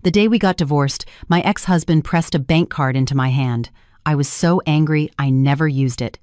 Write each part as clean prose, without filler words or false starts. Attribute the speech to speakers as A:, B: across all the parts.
A: The day we got divorced, my ex-husband pressed a bank card into my hand. I was so angry I never used it.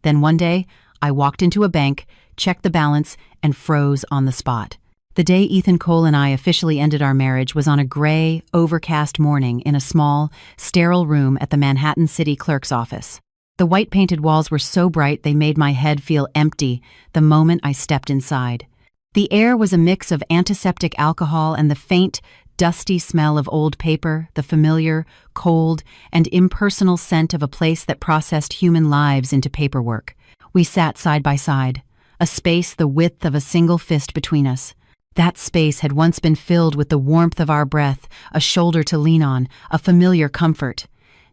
A: Then one day, I walked into a bank, checked the balance, and froze on the spot. The day Ethan Cole and I officially ended our marriage was on a gray, overcast morning in a small, sterile room at the Manhattan City Clerk's office. The white-painted walls were so bright they made my head feel empty the moment I stepped inside. The air was a mix of antiseptic alcohol and the faint, dusty smell of old paper, the familiar, cold, and impersonal scent of a place that processed human lives into paperwork. We sat side by side, a space the width of a single fist between us. That space had once been filled with the warmth of our breath, a shoulder to lean on, a familiar comfort.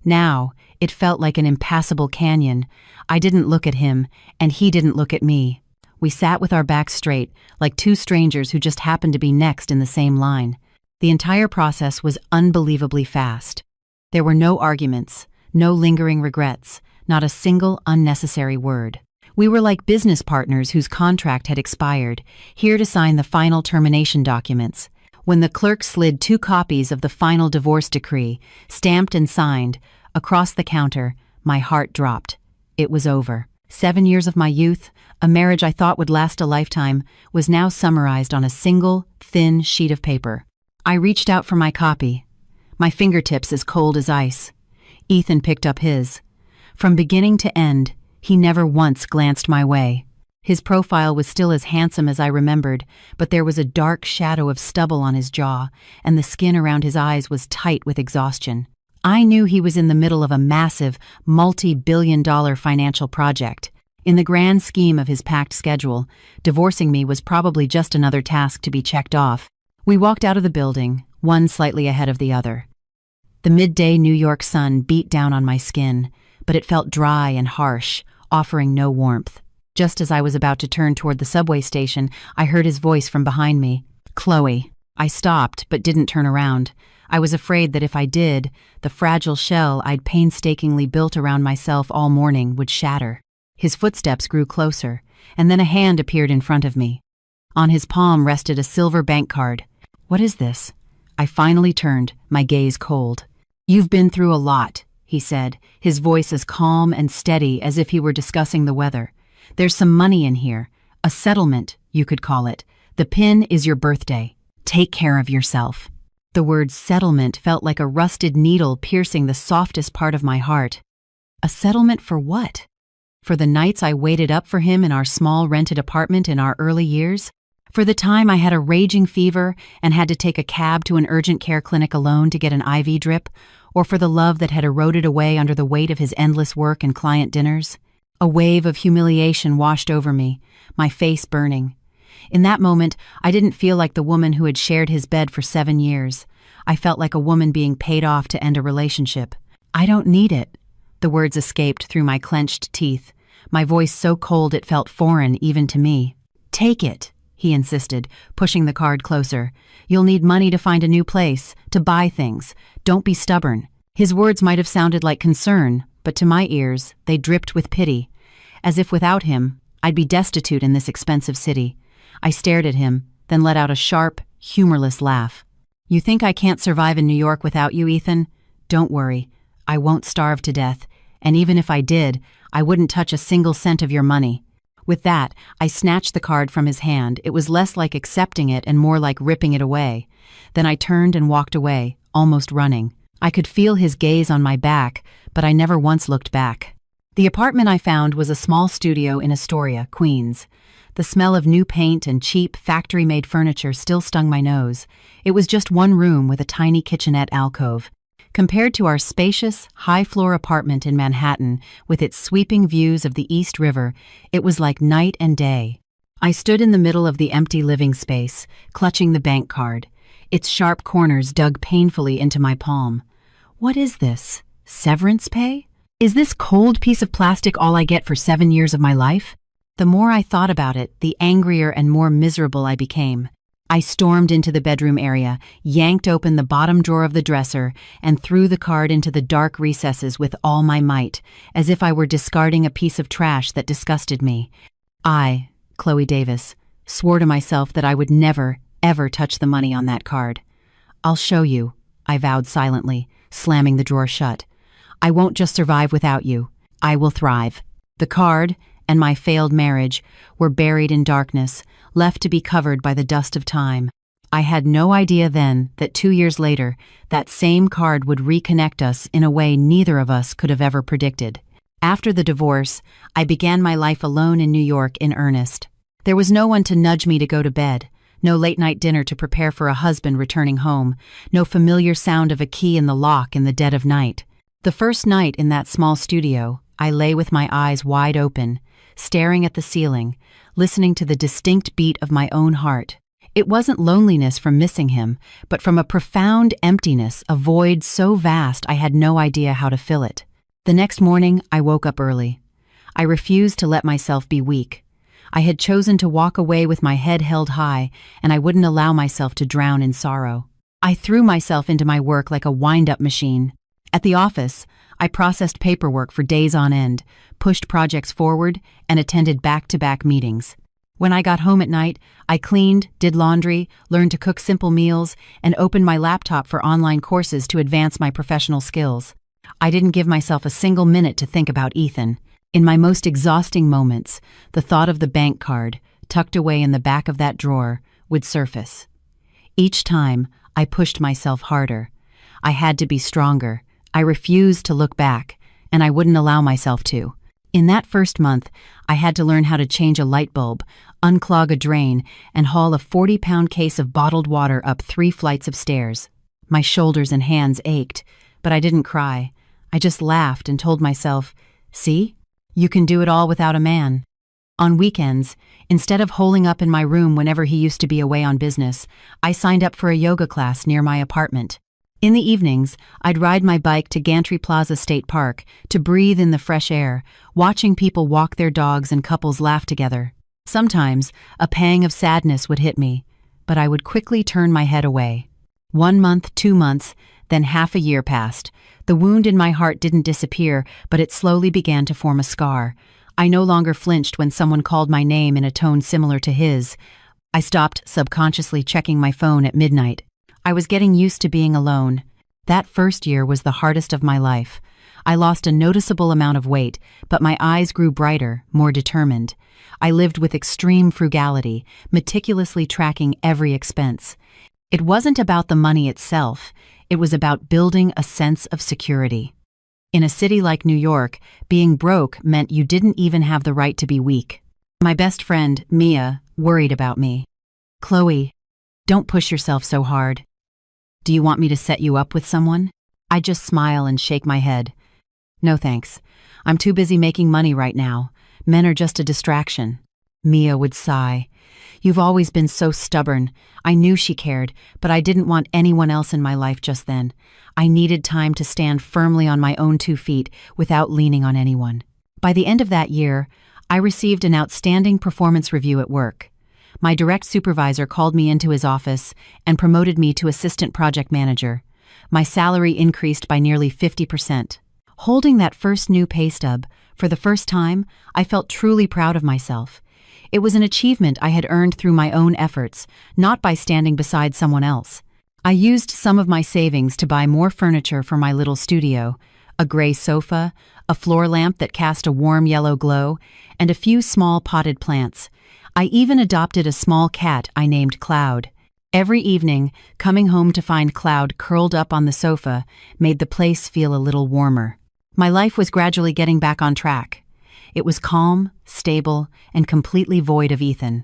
A: Now, it felt like an impassable canyon. I didn't look at him, and he didn't look at me. We sat with our backs straight, like two strangers who just happened to be next in the same line. The entire process was unbelievably fast. There were no arguments, no lingering regrets, not a single unnecessary word. We were like business partners whose contract had expired, here to sign the final termination documents. When the clerk slid 2 copies of the final divorce decree, stamped and signed, across the counter, my heart dropped. It was over. 7 years of my youth, a marriage I thought would last a lifetime, was now summarized on a single, thin sheet of paper. I reached out for my copy, my fingertips as cold as ice. Ethan picked up his. From beginning to end, he never once glanced my way. His profile was still as handsome as I remembered, but there was a dark shadow of stubble on his jaw, and the skin around his eyes was tight with exhaustion. I knew he was in the middle of a massive, multi-billion-dollar financial project. In the grand scheme of his packed schedule, divorcing me was probably just another task to be checked off. We walked out of the building, one slightly ahead of the other. The midday New York sun beat down on my skin, but it felt dry and harsh, offering no warmth. Just as I was about to turn toward the subway station, I heard his voice from behind me. "Chloe." I stopped, but didn't turn around. I was afraid that if I did, the fragile shell I'd painstakingly built around myself all morning would shatter. His footsteps grew closer, and then a hand appeared in front of me. On his palm rested a silver bank card. "What is this?" I finally turned, my gaze cold. "You've been through a lot," he said, his voice as calm and steady as if he were discussing the weather. "There's some money in here. A settlement, you could call it. The pin is your birthday. Take care of yourself." The word settlement felt like a rusted needle piercing the softest part of my heart. A settlement for what? For the nights I waited up for him in our small rented apartment in our early years? For the time I had a raging fever and had to take a cab to an urgent care clinic alone to get an IV drip? Or for the love that had eroded away under the weight of his endless work and client dinners? A wave of humiliation washed over me, my face burning. In that moment, I didn't feel like the woman who had shared his bed for 7 years. I felt like a woman being paid off to end a relationship. "I don't need it," the words escaped through my clenched teeth, my voice so cold it felt foreign even to me. "Take it," he insisted, pushing the card closer. "You'll need money to find a new place, to buy things. Don't be stubborn." His words might have sounded like concern, but to my ears, they dripped with pity. As if without him, I'd be destitute in this expensive city. I stared at him, then let out a sharp, humorless laugh. "You think I can't survive in New York without you, Ethan? Don't worry. I won't starve to death, and even if I did, I wouldn't touch a single cent of your money." With that, I snatched the card from his hand. It was less like accepting it and more like ripping it away. Then I turned and walked away, almost running. I could feel his gaze on my back, but I never once looked back. The apartment I found was a small studio in Astoria, Queens. The smell of new paint and cheap, factory-made furniture still stung my nose. It was just one room with a tiny kitchenette alcove. Compared to our spacious, high-floor apartment in Manhattan, with its sweeping views of the East River, it was like night and day. I stood in the middle of the empty living space, clutching the bank card. Its sharp corners dug painfully into my palm. What is this? Severance pay? Is this cold piece of plastic all I get for 7 years of my life? The more I thought about it, the angrier and more miserable I became. I stormed into the bedroom area, yanked open the bottom drawer of the dresser, and threw the card into the dark recesses with all my might, as if I were discarding a piece of trash that disgusted me. I, Chloe Davis, swore to myself that I would never, ever touch the money on that card. "I'll show you," I vowed silently, slamming the drawer shut. I won't just survive without you. I will thrive. The card and my failed marriage were buried in darkness, left to be covered by the dust of time. I had no idea then that 2 years later, that same card would reconnect us in a way neither of us could have ever predicted. After the divorce, I began my life alone in New York in earnest. There was no one to nudge me to go to bed, no late-night dinner to prepare for a husband returning home, no familiar sound of a key in the lock in the dead of night. The first night in that small studio, I lay with my eyes wide open, staring at the ceiling, listening to the distinct beat of my own heart. It wasn't loneliness from missing him, but from a profound emptiness, a void so vast I had no idea how to fill it. The next morning, I woke up early. I refused to let myself be weak. I had chosen to walk away with my head held high, and I wouldn't allow myself to drown in sorrow. I threw myself into my work like a wind-up machine. At the office, I processed paperwork for days on end, pushed projects forward, and attended back-to-back meetings. When I got home at night, I cleaned, did laundry, learned to cook simple meals, and opened my laptop for online courses to advance my professional skills. I didn't give myself a single minute to think about Ethan. In my most exhausting moments, the thought of the bank card, tucked away in the back of that drawer, would surface. Each time, I pushed myself harder. I had to be stronger. I refused to look back, and I wouldn't allow myself to. In that first month, I had to learn how to change a light bulb, unclog a drain, and haul a 40-pound case of bottled water up 3 flights of stairs. My shoulders and hands ached, but I didn't cry. I just laughed and told myself, "See? You can do it all without a man." On weekends, instead of holing up in my room whenever he used to be away on business, I signed up for a yoga class near my apartment. In the evenings, I'd ride my bike to Gantry Plaza State Park to breathe in the fresh air, watching people walk their dogs and couples laugh together. Sometimes, a pang of sadness would hit me, but I would quickly turn my head away. 1 month, 2 months, then half a year passed. The wound in my heart didn't disappear, but it slowly began to form a scar. I no longer flinched when someone called my name in a tone similar to his. I stopped subconsciously checking my phone at midnight. I was getting used to being alone. That first year was the hardest of my life. I lost a noticeable amount of weight, but my eyes grew brighter, more determined. I lived with extreme frugality, meticulously tracking every expense. It wasn't about the money itself, it was about building a sense of security. In a city like New York, being broke meant you didn't even have the right to be weak. My best friend, Mia, worried about me. "Chloe, don't push yourself so hard. Do you want me to set you up with someone?" I just smile and shake my head. "No thanks. I'm too busy making money right now. Men are just a distraction." Mia would sigh. "You've always been so stubborn." I knew she cared, but I didn't want anyone else in my life just then. I needed time to stand firmly on my own 2 feet without leaning on anyone. By the end of that year, I received an outstanding performance review at work. My direct supervisor called me into his office and promoted me to assistant project manager. My salary increased by nearly 50%. Holding that first new pay stub, for the first time, I felt truly proud of myself. It was an achievement I had earned through my own efforts, not by standing beside someone else. I used some of my savings to buy more furniture for my little studio, a gray sofa, a floor lamp that cast a warm yellow glow, and a few small potted plants. I even adopted a small cat I named Cloud. Every evening, coming home to find Cloud curled up on the sofa made the place feel a little warmer. My life was gradually getting back on track. It was calm, stable, and completely void of Ethan.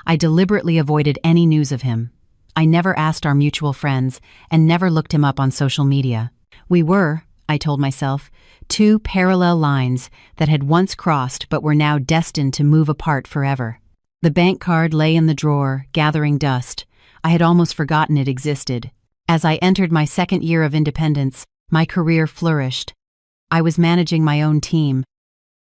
A: I deliberately avoided any news of him. I never asked our mutual friends and never looked him up on social media. We were, I told myself, 2 parallel lines that had once crossed but were now destined to move apart forever. The bank card lay in the drawer, gathering dust. I had almost forgotten it existed. As I entered my 2nd year of independence, my career flourished. I was managing my own team.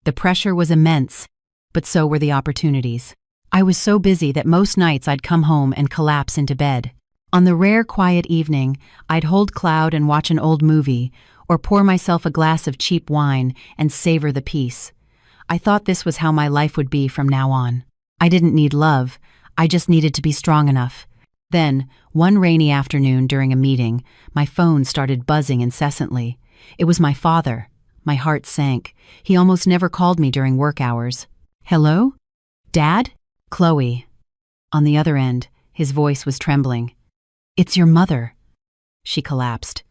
A: The pressure was immense, but so were the opportunities. I was so busy that most nights I'd come home and collapse into bed. On the rare quiet evening, I'd hold Cloud and watch an old movie, or pour myself a glass of cheap wine and savor the peace. I thought this was how my life would be from now on. I didn't need love, I just needed to be strong enough. Then, one rainy afternoon during a meeting, my phone started buzzing incessantly. It was my father. My heart sank. He almost never called me during work hours. "Hello? Dad?" "Chloe." On the other end, his voice was trembling. "It's your mother." She collapsed.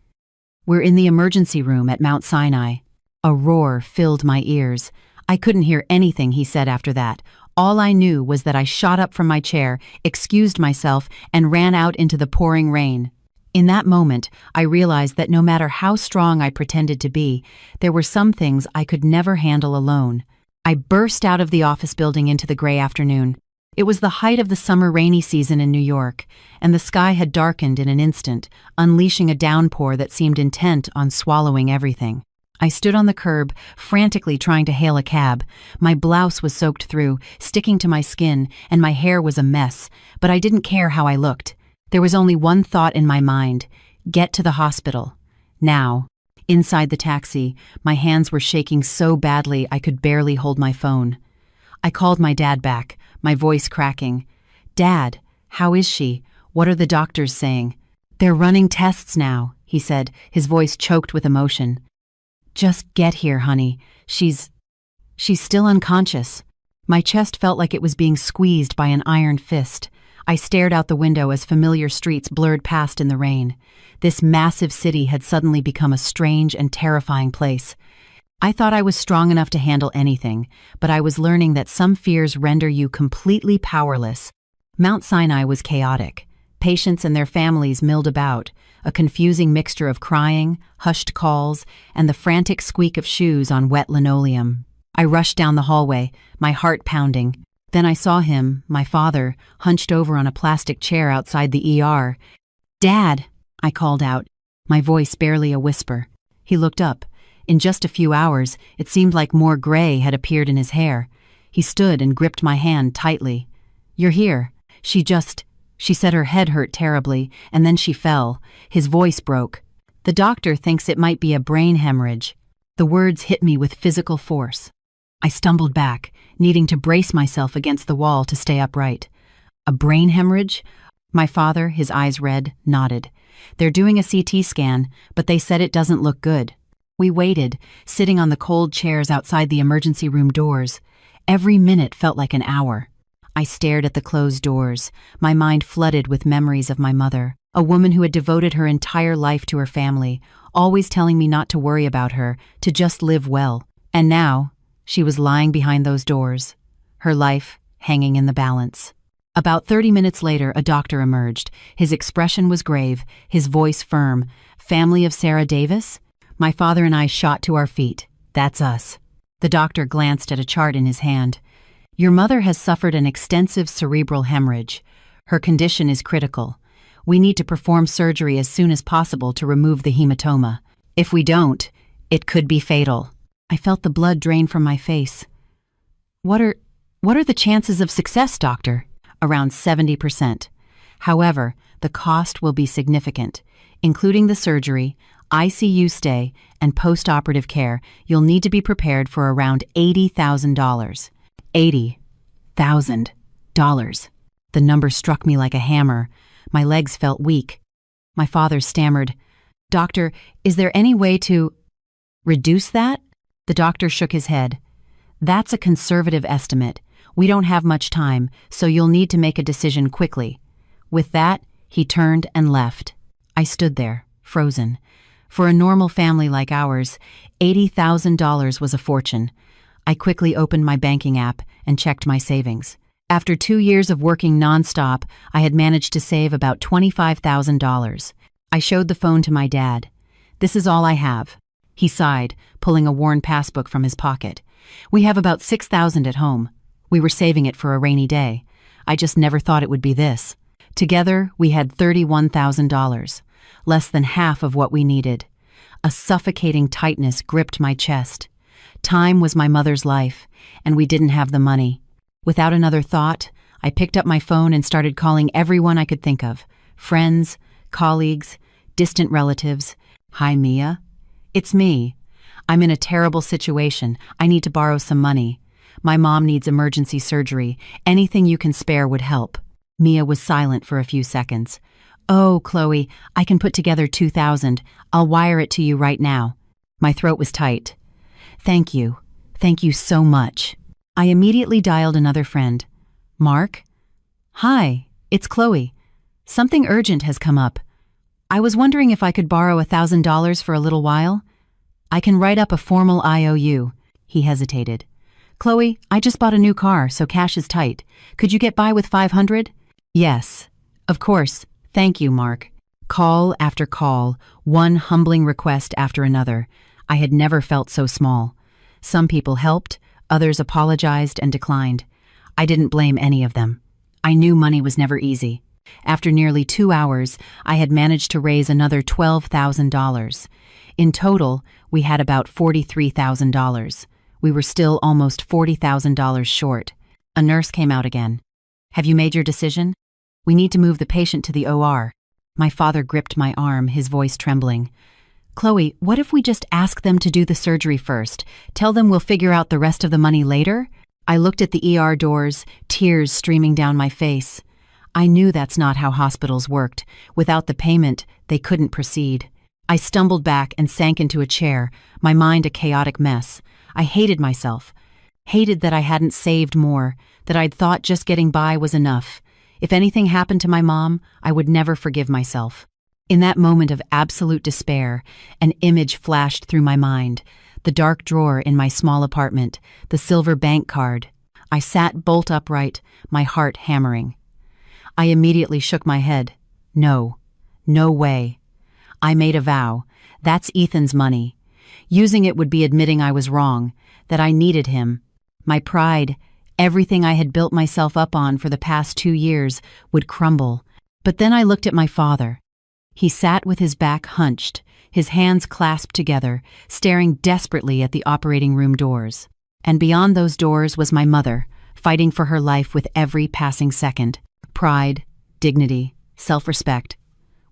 A: "We're in the emergency room at Mount Sinai." A roar filled my ears. I couldn't hear anything he said after that. All I knew was that I shot up from my chair, excused myself, and ran out into the pouring rain. In that moment, I realized that no matter how strong I pretended to be, there were some things I could never handle alone. I burst out of the office building into the gray afternoon. It was the height of the summer rainy season in New York, and the sky had darkened in an instant, unleashing a downpour that seemed intent on swallowing everything. I stood on the curb, frantically trying to hail a cab. My blouse was soaked through, sticking to my skin, and my hair was a mess, but I didn't care how I looked. There was only one thought in my mind: get to the hospital. Now. Inside the taxi, my hands were shaking so badly I could barely hold my phone. I called my dad back, my voice cracking. "Dad, how is she? What are the doctors saying?" "They're running tests now," he said, his voice choked with emotion. "Just get here, honey. She's still unconscious." My chest felt like it was being squeezed by an iron fist. I stared out the window as familiar streets blurred past in the rain. This massive city had suddenly become a strange and terrifying place. I thought I was strong enough to handle anything, but I was learning that some fears render you completely powerless. Mount Sinai was chaotic. Patients and their families milled about, a confusing mixture of crying, hushed calls, and the frantic squeak of shoes on wet linoleum. I rushed down the hallway, my heart pounding. Then I saw him, my father, hunched over on a plastic chair outside the ER. "Dad," I called out, my voice barely a whisper. He looked up. In just a few hours, it seemed like more gray had appeared in his hair. He stood and gripped my hand tightly. "You're here." She said her head hurt terribly, and then she fell. His voice broke. "The doctor thinks it might be a brain hemorrhage." The words hit me with physical force. I stumbled back, needing to brace myself against the wall to stay upright. "A brain hemorrhage?" My father, his eyes red, nodded. "They're doing a CT scan, but they said it doesn't look good." We waited, sitting on the cold chairs outside the emergency room doors. Every minute felt like an hour. I stared at the closed doors, my mind flooded with memories of my mother, a woman who had devoted her entire life to her family, always telling me not to worry about her, to just live well. And now, she was lying behind those doors, her life hanging in the balance. About 30 minutes later, a doctor emerged. His expression was grave, his voice firm. "Family of Sarah Davis?" My father and I shot to our feet. "That's us." The doctor glanced at a chart in his hand. "Your mother has suffered an extensive cerebral hemorrhage. Her condition is critical. We need to perform surgery as soon as possible to remove the hematoma. If we don't, it could be fatal." I felt the blood drain from my face. What are the chances of success, doctor?" "Around 70%. However, the cost will be significant. Including the surgery, ICU stay, and post-operative care, you'll need to be prepared for around $80,000. $80,000. The number struck me like a hammer. My legs felt weak. My father stammered, "Doctor, is there any way to reduce that?" The doctor shook his head. "That's a conservative estimate. We don't have much time, so you'll need to make a decision quickly." With that, he turned and left. I stood there, frozen. For a normal family like ours, $80,000 was a fortune. I quickly opened my banking app and checked my savings. After 2 years of working nonstop, I had managed to save about $25,000. I showed the phone to my dad. "This is all I have." He sighed, pulling a worn passbook from his pocket. "We have about $6,000 at home. We were saving it for a rainy day. I just never thought it would be this." Together, we had $31,000, less than half of what we needed. A suffocating tightness gripped my chest. Time was my mother's life, and we didn't have the money. Without another thought, I picked up my phone and started calling everyone I could think of. Friends, colleagues, distant relatives. "Hi, Mia. It's me. I'm in a terrible situation. I need to borrow some money. My mom needs emergency surgery. Anything you can spare would help." Mia was silent for a few seconds. "Oh, Chloe, I can put together 2,000. I'll wire it to you right now." My throat was tight. "Thank you. Thank you so much." I immediately dialed another friend. "Mark? Hi, it's Chloe. Something urgent has come up. I was wondering if I could borrow $1,000 for a little while. I can write up a formal IOU." He hesitated. "Chloe, I just bought a new car, so cash is tight. Could you get by with 500? "Yes. Of course. Thank you, Mark." Call after call, one humbling request after another. I had never felt so small. Some people helped, others apologized and declined. I didn't blame any of them. I knew money was never easy. After nearly 2 hours, I had managed to raise another $12,000. In total, we had about $43,000. We were still almost $40,000 short. A nurse came out again. "Have you made your decision? We need to move the patient to the OR." My father gripped my arm, his voice trembling. "Chloe, what if we just ask them to do the surgery first? Tell them we'll figure out the rest of the money later?" I looked at the ER doors, tears streaming down my face. I knew that's not how hospitals worked. Without the payment, they couldn't proceed. I stumbled back and sank into a chair, my mind a chaotic mess. I hated myself. Hated that I hadn't saved more, that I'd thought just getting by was enough. If anything happened to my mom, I would never forgive myself. In that moment of absolute despair, an image flashed through my mind. The dark drawer in my small apartment, the silver bank card. I sat bolt upright, my heart hammering. I immediately shook my head. No. No way. I made a vow. That's Ethan's money. Using it would be admitting I was wrong, that I needed him. My pride, everything I had built myself up on for the past 2 years, would crumble. But then I looked at my father. He sat with his back hunched, his hands clasped together, staring desperately at the operating room doors. And beyond those doors was my mother, fighting for her life with every passing second. Pride, dignity, self-respect.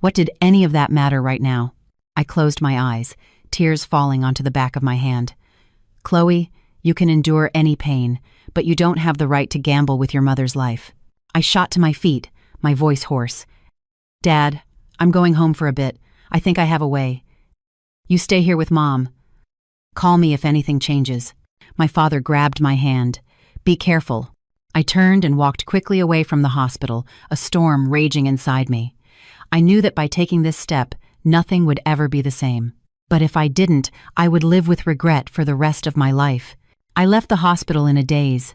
A: What did any of that matter right now? I closed my eyes, tears falling onto the back of my hand. "Chloe, you can endure any pain, but you don't have the right to gamble with your mother's life." I shot to my feet, my voice hoarse. "Dad, I'm going home for a bit. I think I have a way. You stay here with Mom. Call me if anything changes." My father grabbed my hand. "Be careful." I turned and walked quickly away from the hospital, a storm raging inside me. I knew that by taking this step, nothing would ever be the same. But if I didn't, I would live with regret for the rest of my life. I left the hospital in a daze.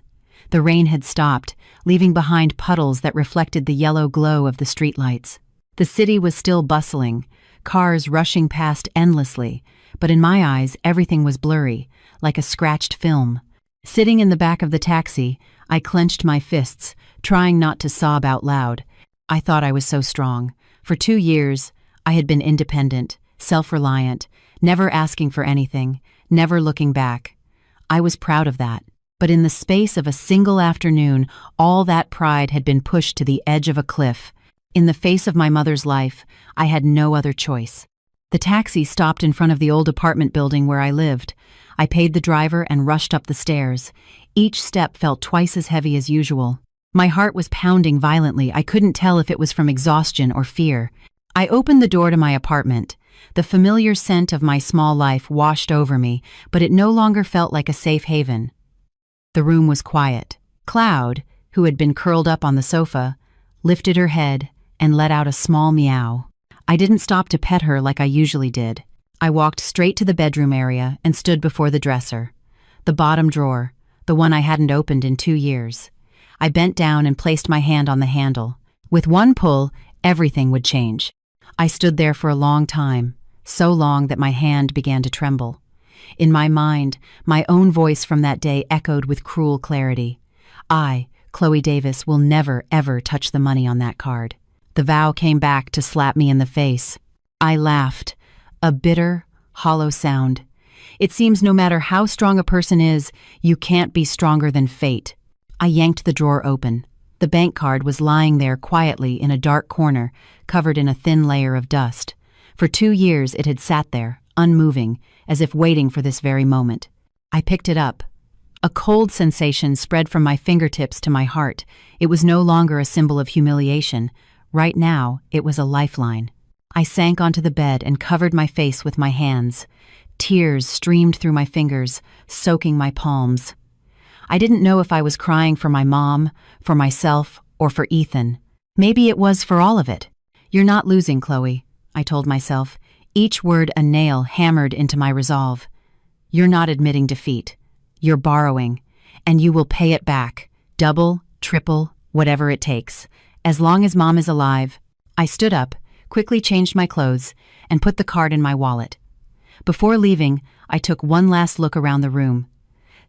A: The rain had stopped, leaving behind puddles that reflected the yellow glow of the streetlights. The city was still bustling, cars rushing past endlessly, but in my eyes everything was blurry, like a scratched film. Sitting in the back of the taxi, I clenched my fists, trying not to sob out loud. I thought I was so strong. For 2 years, I had been independent, self-reliant, never asking for anything, never looking back. I was proud of that. But in the space of a single afternoon, all that pride had been pushed to the edge of a cliff. In the face of my mother's life, I had no other choice. The taxi stopped in front of the old apartment building where I lived. I paid the driver and rushed up the stairs. Each step felt twice as heavy as usual. My heart was pounding violently. I couldn't tell if it was from exhaustion or fear. I opened the door to my apartment. The familiar scent of my small life washed over me, but it no longer felt like a safe haven. The room was quiet. Cloud, who had been curled up on the sofa, lifted her head and let out a small meow. I didn't stop to pet her like I usually did. I walked straight to the bedroom area and stood before the dresser. The bottom drawer, the one I hadn't opened in 2 years. I bent down and placed my hand on the handle. With one pull, everything would change. I stood there for a long time, so long that my hand began to tremble. In my mind, my own voice from that day echoed with cruel clarity. I, Chloe Davis, will never, ever touch the money on that card. The vow came back to slap me in the face. I laughed, a bitter, hollow sound. It seems no matter how strong a person is, you can't be stronger than fate. I yanked the drawer open. The bank card was lying there quietly in a dark corner, covered in a thin layer of dust. For 2 years it had sat there, unmoving, as if waiting for this very moment. I picked it up. A cold sensation spread from my fingertips to my heart. It was no longer a symbol of humiliation. Right now, it was a lifeline. I sank onto the bed and covered my face with my hands. Tears streamed through my fingers, soaking my palms. I didn't know if I was crying for my mom, for myself, or for Ethan. Maybe it was for all of it. "You're not losing, Chloe," I told myself, each word a nail hammered into my resolve. "You're not admitting defeat. You're borrowing, and you will pay it back, double, triple, whatever it takes. As long as Mom is alive." I stood up, quickly changed my clothes, and put the card in my wallet. Before leaving, I took one last look around the room.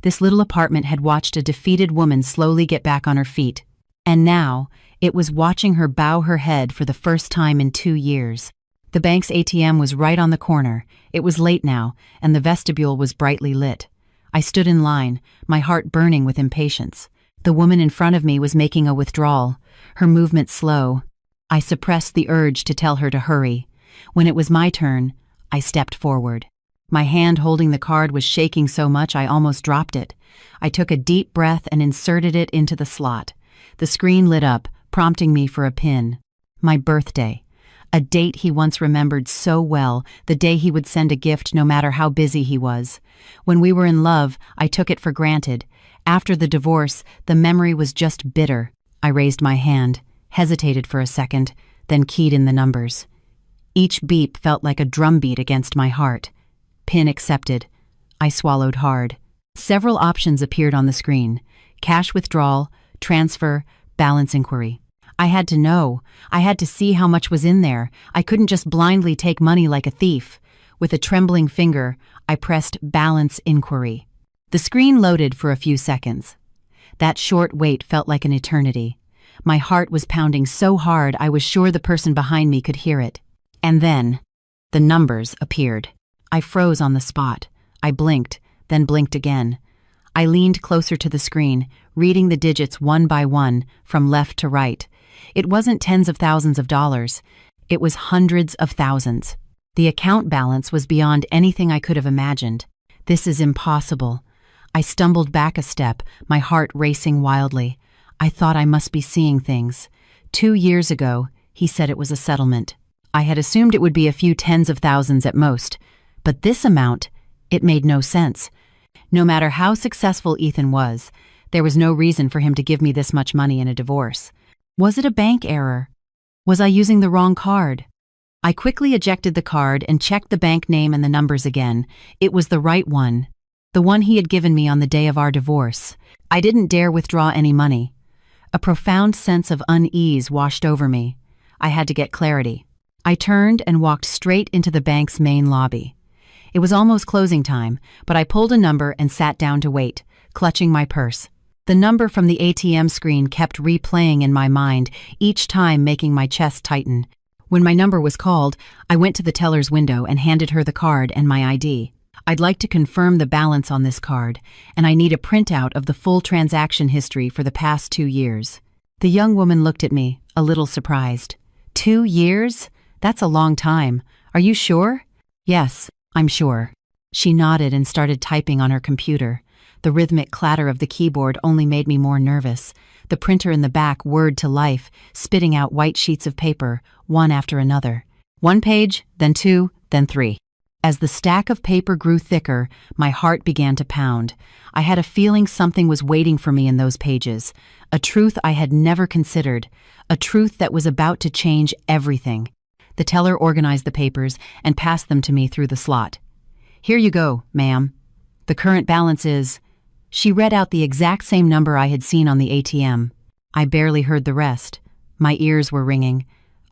A: This little apartment had watched a defeated woman slowly get back on her feet, and now it was watching her bow her head for the first time in 2 years. The bank's ATM was right on the corner. It was late now, and the vestibule was brightly lit. I stood in line, my heart burning with impatience. The woman in front of me was making a withdrawal, her movement slow. I suppressed the urge to tell her to hurry. When it was my turn, I stepped forward. My hand holding the card was shaking so much I almost dropped it. I took a deep breath and inserted it into the slot. The screen lit up, prompting me for a pin. My birthday. A date he once remembered so well, the day he would send a gift no matter how busy he was. When we were in love, I took it for granted. After the divorce, the memory was just bitter. I raised my hand, hesitated for a second, then keyed in the numbers. Each beep felt like a drumbeat against my heart. PIN accepted. I swallowed hard. Several options appeared on the screen: cash withdrawal, transfer, balance inquiry. I had to know. I had to see how much was in there. I couldn't just blindly take money like a thief. With a trembling finger, I pressed balance inquiry. The screen loaded for a few seconds. That short wait felt like an eternity. My heart was pounding so hard I was sure the person behind me could hear it. And then, the numbers appeared. I froze on the spot. I blinked, then blinked again. I leaned closer to the screen, reading the digits one by one, from left to right. It wasn't tens of thousands of dollars. It was hundreds of thousands. The account balance was beyond anything I could have imagined. This is impossible. I stumbled back a step, my heart racing wildly. I thought I must be seeing things. 2 years ago, he said it was a settlement. I had assumed it would be a few tens of thousands at most. But this amount, it made no sense. No matter how successful Ethan was, there was no reason for him to give me this much money in a divorce. Was it a bank error? Was I using the wrong card? I quickly ejected the card and checked the bank name and the numbers again. It was the right one. The one he had given me on the day of our divorce. I didn't dare withdraw any money. A profound sense of unease washed over me. I had to get clarity. I turned and walked straight into the bank's main lobby. It was almost closing time, but I pulled a number and sat down to wait, clutching my purse. The number from the ATM screen kept replaying in my mind, each time making my chest tighten. When my number was called, I went to the teller's window and handed her the card and my ID. "I'd like to confirm the balance on this card, and I need a printout of the full transaction history for the past 2 years. The young woman looked at me, a little surprised. 2 years? That's a long time. Are you sure?" "Yes, I'm sure." She nodded and started typing on her computer. The rhythmic clatter of the keyboard only made me more nervous. The printer in the back whirred to life, spitting out white sheets of paper, one after another. 1 page, then 2, then 3. As the stack of paper grew thicker, my heart began to pound. I had a feeling something was waiting for me in those pages, a truth I had never considered, a truth that was about to change everything. The teller organized the papers and passed them to me through the slot. "Here you go, ma'am. The current balance is..." She read out the exact same number I had seen on the ATM. I barely heard the rest. My ears were ringing.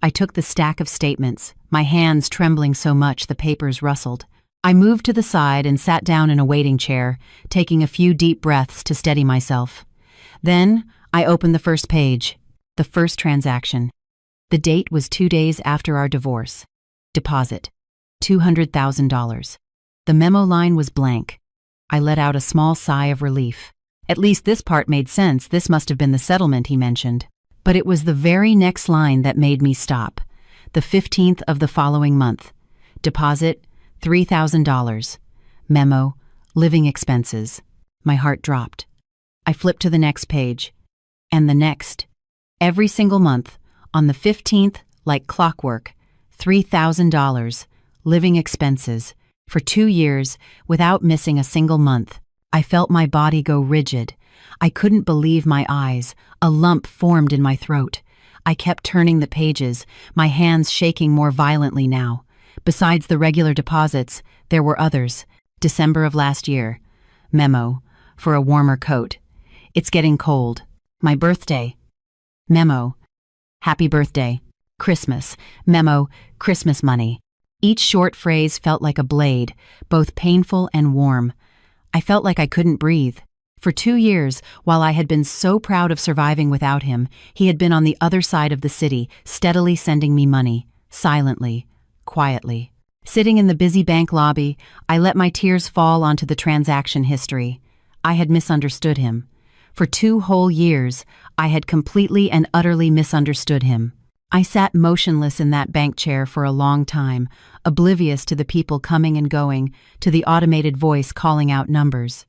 A: I took the stack of statements, my hands trembling so much the papers rustled. I moved to the side and sat down in a waiting chair, taking a few deep breaths to steady myself. Then I opened the first page, the first transaction. The date was 2 days after our divorce. Deposit, $200,000. The memo line was blank. I let out a small sigh of relief. At least this part made sense. This must have been the settlement he mentioned. But it was the very next line that made me stop. The 15th of the following month. Deposit, $3,000. Memo, living expenses. My heart dropped. I flipped to the next page. And the next. Every single month, on the 15th, like clockwork, $3,000, living expenses, for 2 years, without missing a single month. I felt my body go rigid. I couldn't believe my eyes. A lump formed in my throat. I kept turning the pages, my hands shaking more violently now. Besides the regular deposits, there were others. December of last year. Memo. For a warmer coat. It's getting cold. My birthday. Memo. Happy birthday. Christmas. Memo. Christmas money. Each short phrase felt like a blade, both painful and warm. I felt like I couldn't breathe. For 2 years, while I had been so proud of surviving without him, he had been on the other side of the city, steadily sending me money, silently, quietly. Sitting in the busy bank lobby, I let my tears fall onto the transaction history. I had misunderstood him. For 2 whole years, I had completely and utterly misunderstood him. I sat motionless in that bank chair for a long time, oblivious to the people coming and going, to the automated voice calling out numbers.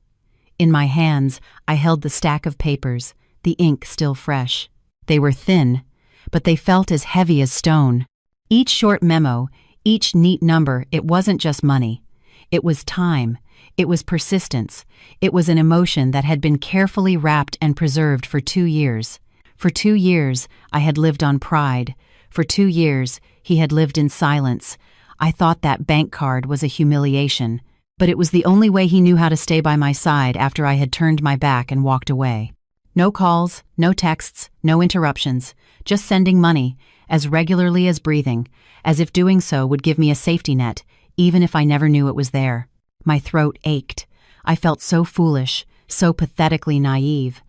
A: In my hands, I held the stack of papers, the ink still fresh. They were thin, but they felt as heavy as stone. Each short memo, each neat number, it wasn't just money. It was time. It was persistence. It was an emotion that had been carefully wrapped and preserved for 2 years. For 2 years, I had lived on pride. For 2 years, he had lived in silence. I thought that bank card was a humiliation, but it was the only way he knew how to stay by my side after I had turned my back and walked away. No calls, no texts, no interruptions, just sending money, as regularly as breathing, as if doing so would give me a safety net, even if I never knew it was there. My throat ached. I felt so foolish, so pathetically naive.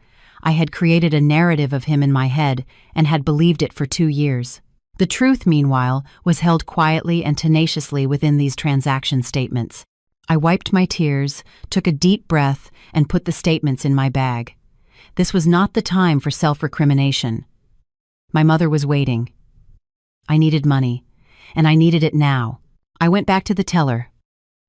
A: I had created a narrative of him in my head and had believed it for 2 years. The truth, meanwhile, was held quietly and tenaciously within these transaction statements. I wiped my tears, took a deep breath, and put the statements in my bag. This was not the time for self-recrimination. My mother was waiting. I needed money, and I needed it now. I went back to the teller.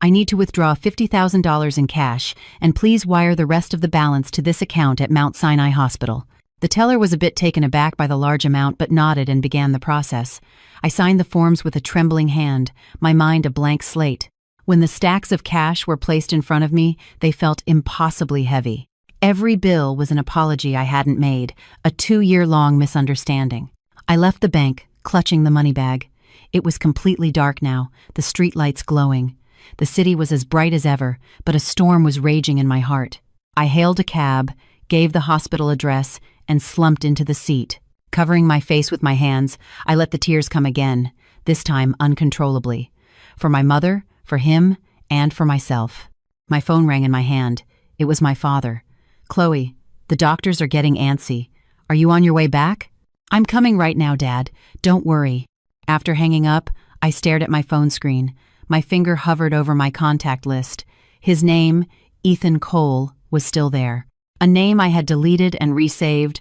A: I need to withdraw $50,000 in cash, and please wire the rest of the balance to this account at Mount Sinai Hospital. The teller was a bit taken aback by the large amount but nodded and began the process. I signed the forms with a trembling hand, my mind a blank slate. When the stacks of cash were placed in front of me, they felt impossibly heavy. Every bill was an apology I hadn't made, a 2-year-long misunderstanding. I left the bank, clutching the money bag. It was completely dark now, the streetlights glowing. The city was as bright as ever, but a storm was raging in my heart. I hailed a cab, gave the hospital address, and slumped into the seat. Covering my face with my hands, I let the tears come again, this time uncontrollably. For my mother, for him, and for myself. My phone rang in my hand. It was my father. "Chloe, the doctors are getting antsy. Are you on your way back?" "I'm coming right now, Dad. Don't worry." After hanging up, I stared at my phone screen. My finger hovered over my contact list. His name, Ethan Cole, was still there. A name I had deleted and resaved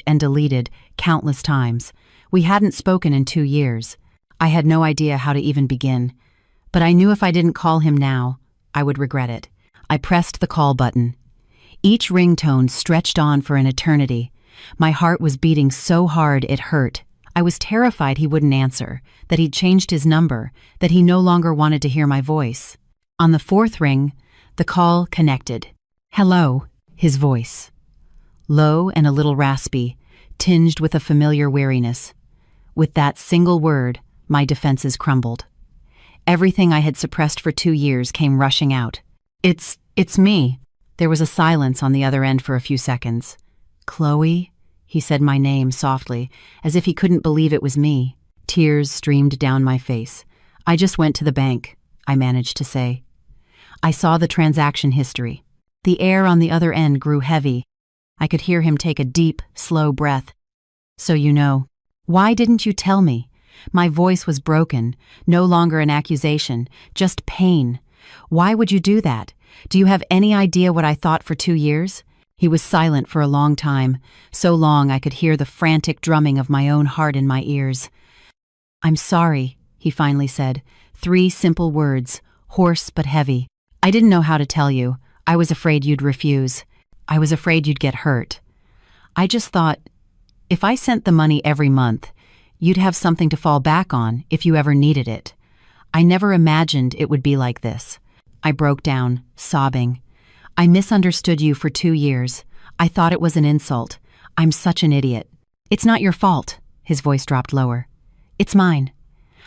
A: and deleted countless times. We hadn't spoken in 2 years. I had no idea how to even begin. But I knew if I didn't call him now, I would regret it. I pressed the call button. Each ringtone stretched on for an eternity. My heart was beating so hard it hurt. I was terrified he wouldn't answer, that he'd changed his number, that he no longer wanted to hear my voice. On the 4th ring, the call connected. "Hello," his voice. Low and a little raspy, tinged with a familiar weariness. With that single word, my defenses crumbled. Everything I had suppressed for 2 years came rushing out. It's me." There was a silence on the other end for a few seconds. "Chloe?" He said my name softly, as if he couldn't believe it was me. Tears streamed down my face. "I just went to the bank," I managed to say. I saw the transaction history. The air on the other end grew heavy. I could hear him take a deep, slow breath. "So you know. Why didn't you tell me?" My voice was broken, no longer an accusation, just pain. "Why would you do that? Do you have any idea what I thought for 2 years?" He was silent for a long time, so long I could hear the frantic drumming of my own heart in my ears. "I'm sorry," he finally said, 3 simple words, hoarse but heavy. "I didn't know how to tell you. I was afraid you'd refuse. I was afraid you'd get hurt. I just thought, if I sent the money every month, you'd have something to fall back on if you ever needed it. I never imagined it would be like this. I broke down, sobbing. I misunderstood you for 2 years. I thought it was an insult. I'm such an idiot. It's not your fault. His voice dropped lower. It's mine.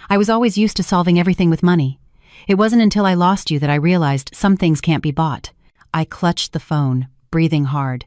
A: I was always used to solving everything with money. It wasn't until I lost you that I realized some things can't be bought. I clutched the phone, breathing hard.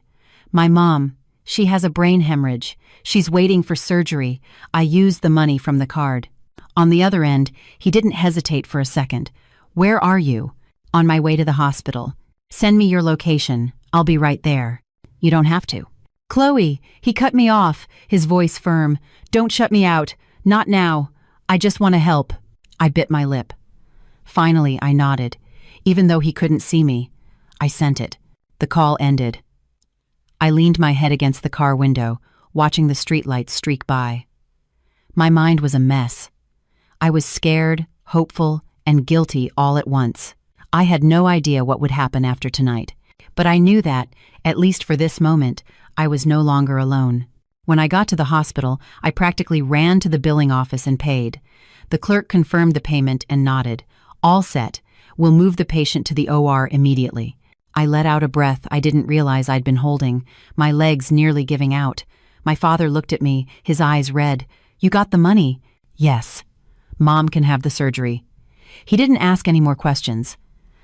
A: My mom, she has a brain hemorrhage. She's waiting for surgery. I used the money from the card. On the other end, he didn't hesitate for a second. Where are you? On my way to the hospital. Send me your location. I'll be right there. You don't have to. Chloe, he cut me off, his voice firm. Don't shut me out. Not now. I just want to help. I bit my lip. Finally, I nodded. Even though he couldn't see me, I sent it. The call ended. I leaned my head against the car window, watching the streetlights streak by. My mind was a mess. I was scared, hopeful, and guilty all at once. I had no idea what would happen after tonight, but I knew that, at least for this moment, I was no longer alone. When I got to the hospital, I practically ran to the billing office and paid. The clerk confirmed the payment and nodded. All set. We'll move the patient to the OR immediately. I let out a breath I didn't realize I'd been holding, my legs nearly giving out. My father looked at me, his eyes red. You got the money? Yes. Mom can have the surgery. He didn't ask any more questions.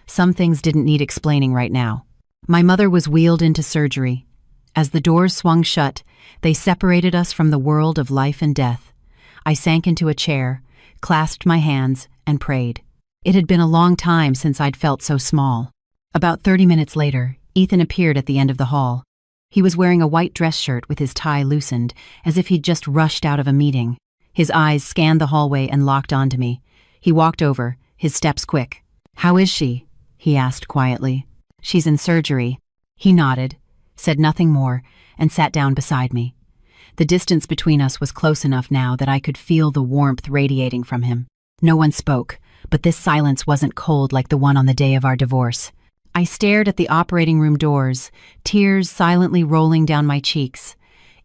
A: Some things didn't need explaining right now. My mother was wheeled into surgery. As the doors swung shut, they separated us from the world of life and death. I sank into a chair, clasped my hands, and prayed. It had been a long time since I'd felt so small. About 30 minutes later, Ethan appeared at the end of the hall. He was wearing a white dress shirt with his tie loosened, as if he'd just rushed out of a meeting. His eyes scanned the hallway and locked onto me. He walked over, his steps quick. How is she? He asked quietly. She's in surgery. He nodded, said nothing more, and sat down beside me. The distance between us was close enough now that I could feel the warmth radiating from him. No one spoke, but this silence wasn't cold like the one on the day of our divorce. I stared at the operating room doors, tears silently rolling down my cheeks.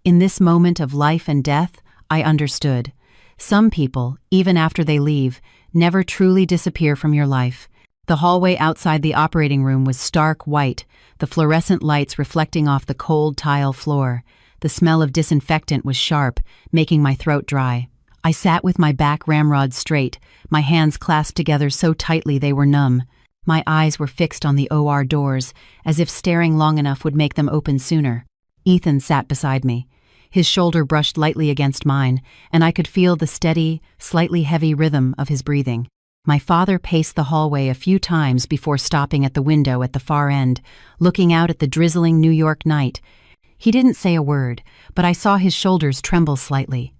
A: In this moment of life and death, I understood. Some people, even after they leave, never truly disappear from your life. The hallway outside the operating room was stark white, the fluorescent lights reflecting off the cold tile floor. The smell of disinfectant was sharp, making my throat dry. I sat with my back ramrod straight, my hands clasped together so tightly they were numb. My eyes were fixed on the OR doors, as if staring long enough would make them open sooner. Ethan sat beside me. His shoulder brushed lightly against mine, and I could feel the steady, slightly heavy rhythm of his breathing. My father paced the hallway a few times before stopping at the window at the far end, looking out at the drizzling New York night. He didn't say a word, but I saw his shoulders tremble slightly.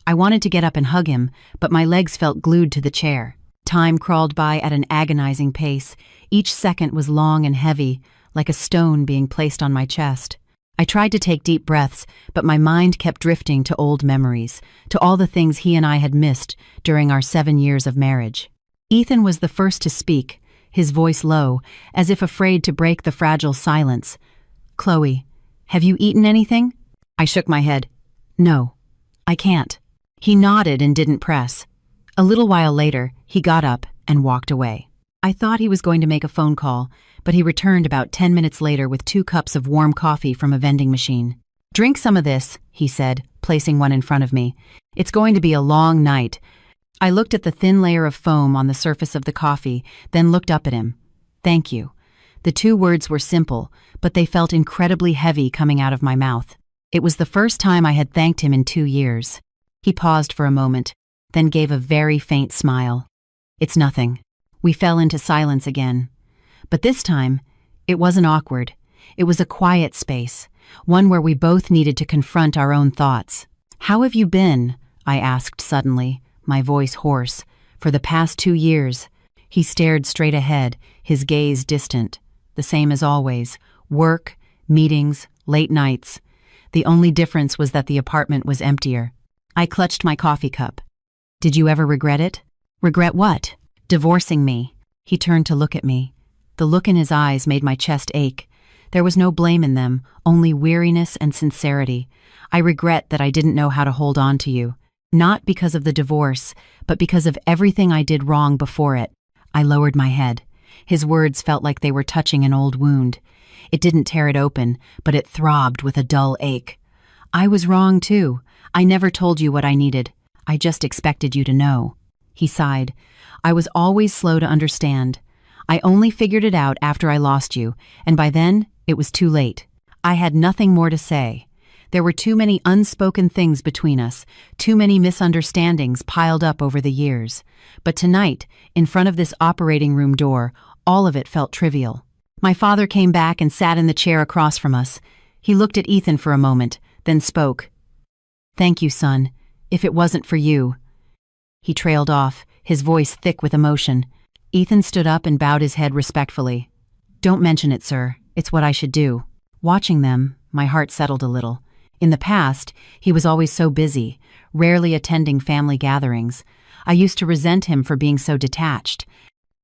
A: I wanted to get up and hug him, but my legs felt glued to the chair. Time crawled by at an agonizing pace. Each second was long and heavy, like a stone being placed on my chest. I tried to take deep breaths, but my mind kept drifting to old memories, to all the things he and I had missed during our 7 years of marriage. Ethan was the first to speak, his voice low, as if afraid to break the fragile silence. Chloe, have you eaten anything? I shook my head. No, I can't. He nodded and didn't press. A little while later, he got up and walked away. I thought he was going to make a phone call, but he returned about 10 minutes later with 2 cups of warm coffee from a vending machine. Drink some of this, he said, placing one in front of me. It's going to be a long night. I looked at the thin layer of foam on the surface of the coffee, then looked up at him. Thank you. The 2 words were simple, but they felt incredibly heavy coming out of my mouth. It was the first time I had thanked him in 2 years. He paused for a moment, then gave a very faint smile. It's nothing. We fell into silence again. But this time, it wasn't awkward. It was a quiet space, one where we both needed to confront our own thoughts. How have you been? I asked suddenly, my voice hoarse. For the past 2 years. He stared straight ahead, his gaze distant. The same as always. Work, meetings, late nights. The only difference was that the apartment was emptier. I clutched my coffee cup. Did you ever regret it? Regret what? Divorcing me. He turned to look at me. The look in his eyes made my chest ache. There was no blame in them, only weariness and sincerity. I regret that I didn't know how to hold on to you. Not because of the divorce, but because of everything I did wrong before it. I lowered my head. His words felt like they were touching an old wound. It didn't tear it open, but it throbbed with a dull ache. I was wrong too. I never told you what I needed. I just expected you to know. He sighed. I was always slow to understand. I only figured it out after I lost you, and by then, it was too late. I had nothing more to say. There were too many unspoken things between us, too many misunderstandings piled up over the years. But tonight, in front of this operating room door, all of it felt trivial. My father came back and sat in the chair across from us. He looked at Ethan for a moment, then spoke. "Thank you, son. If it wasn't for you." He trailed off, his voice thick with emotion. Ethan stood up and bowed his head respectfully. "Don't mention it, sir. It's what I should do." Watching them, my heart settled a little. In the past, he was always so busy, rarely attending family gatherings. I used to resent him for being so detached.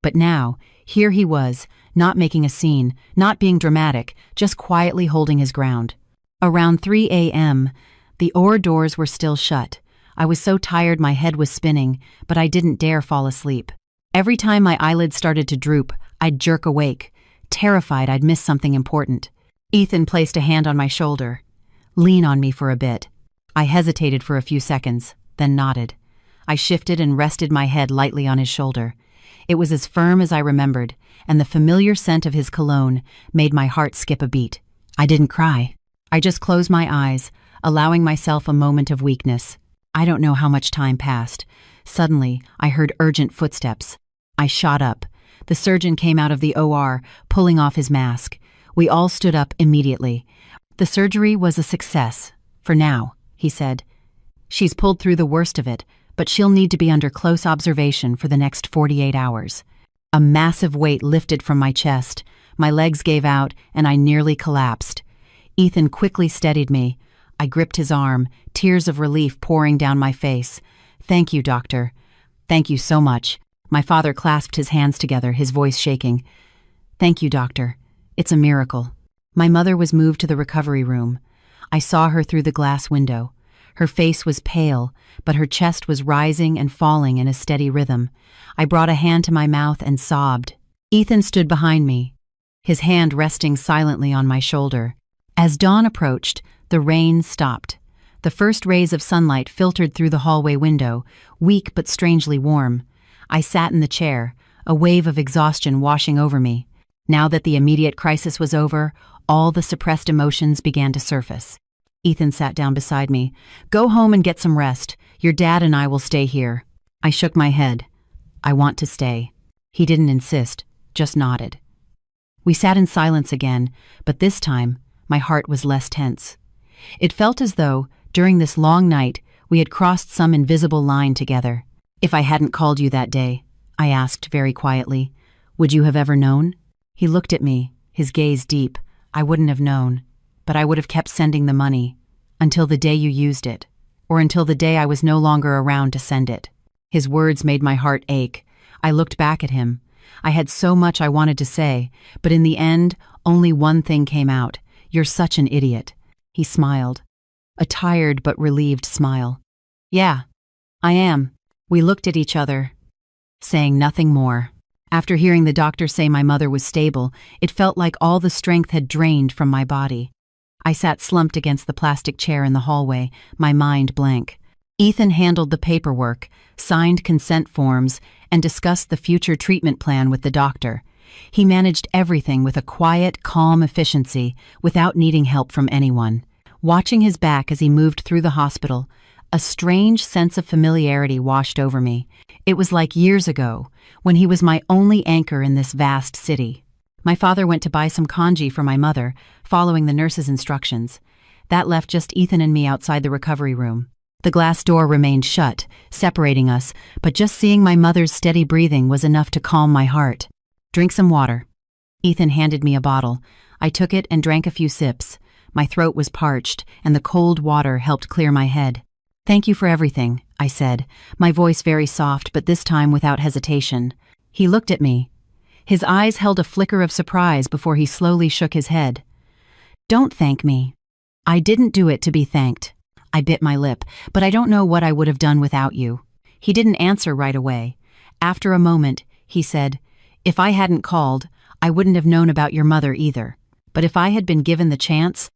A: But now, here he was, not making a scene, not being dramatic, just quietly holding his ground. Around 3 a.m., the OR doors were still shut. I was so tired my head was spinning, but I didn't dare fall asleep. Every time my eyelids started to droop, I'd jerk awake, terrified I'd miss something important. Ethan placed a hand on my shoulder. "Lean on me for a bit." I hesitated for a few seconds, then nodded. I shifted and rested my head lightly on his shoulder. It was as firm as I remembered, and the familiar scent of his cologne made my heart skip a beat. I didn't cry. I just closed my eyes, allowing myself a moment of weakness. I don't know how much time passed. Suddenly, I heard urgent footsteps. I shot up. The surgeon came out of the OR, pulling off his mask. We all stood up immediately. "The surgery was a success, for now," he said. "She's pulled through the worst of it, but she'll need to be under close observation for the next 48 hours. A massive weight lifted from my chest. My legs gave out, and I nearly collapsed. Ethan quickly steadied me. I gripped his arm, tears of relief pouring down my face. "Thank you, doctor. Thank you so much." My father clasped his hands together, his voice shaking. "Thank you, doctor. It's a miracle." My mother was moved to the recovery room. I saw her through the glass window. Her face was pale, but her chest was rising and falling in a steady rhythm. I brought a hand to my mouth and sobbed. Ethan stood behind me, his hand resting silently on my shoulder. As dawn approached, the rain stopped. The first rays of sunlight filtered through the hallway window, weak but strangely warm. I sat in the chair, a wave of exhaustion washing over me. Now that the immediate crisis was over, all the suppressed emotions began to surface. Ethan sat down beside me. "Go home and get some rest. Your dad and I will stay here." I shook my head. "I want to stay." He didn't insist, just nodded. We sat in silence again, but this time, my heart was less tense. It felt as though, during this long night, we had crossed some invisible line together. "If I hadn't called you that day," I asked very quietly, "would you have ever known?" He looked at me, his gaze deep. "I wouldn't have known, but I would have kept sending the money, until the day you used it, or until the day I was no longer around to send it." His words made my heart ache. I looked back at him. I had so much I wanted to say, but in the end, only one thing came out. "You're such an idiot." He smiled. A tired but relieved smile. "Yeah, I am." We looked at each other, saying nothing more. After hearing the doctor say my mother was stable, it felt like all the strength had drained from my body. I sat slumped against the plastic chair in the hallway, my mind blank. Ethan handled the paperwork, signed consent forms, and discussed the future treatment plan with the doctor. He managed everything with a quiet, calm efficiency, without needing help from anyone. Watching his back as he moved through the hospital, a strange sense of familiarity washed over me. It was like years ago, when he was my only anchor in this vast city. My father went to buy some congee for my mother, following the nurse's instructions. That left just Ethan and me outside the recovery room. The glass door remained shut, separating us, but just seeing my mother's steady breathing was enough to calm my heart. "Drink some water." Ethan handed me a bottle. I took it and drank a few sips. My throat was parched, and the cold water helped clear my head. "Thank you for everything," I said, my voice very soft but this time without hesitation. He looked at me. His eyes held a flicker of surprise before he slowly shook his head. "Don't thank me. I didn't do it to be thanked." I bit my lip, but I don't know what I would have done without you. He didn't answer right away. After a moment, he said, "If I hadn't called, I wouldn't have known about your mother either. But if I had been given the chance,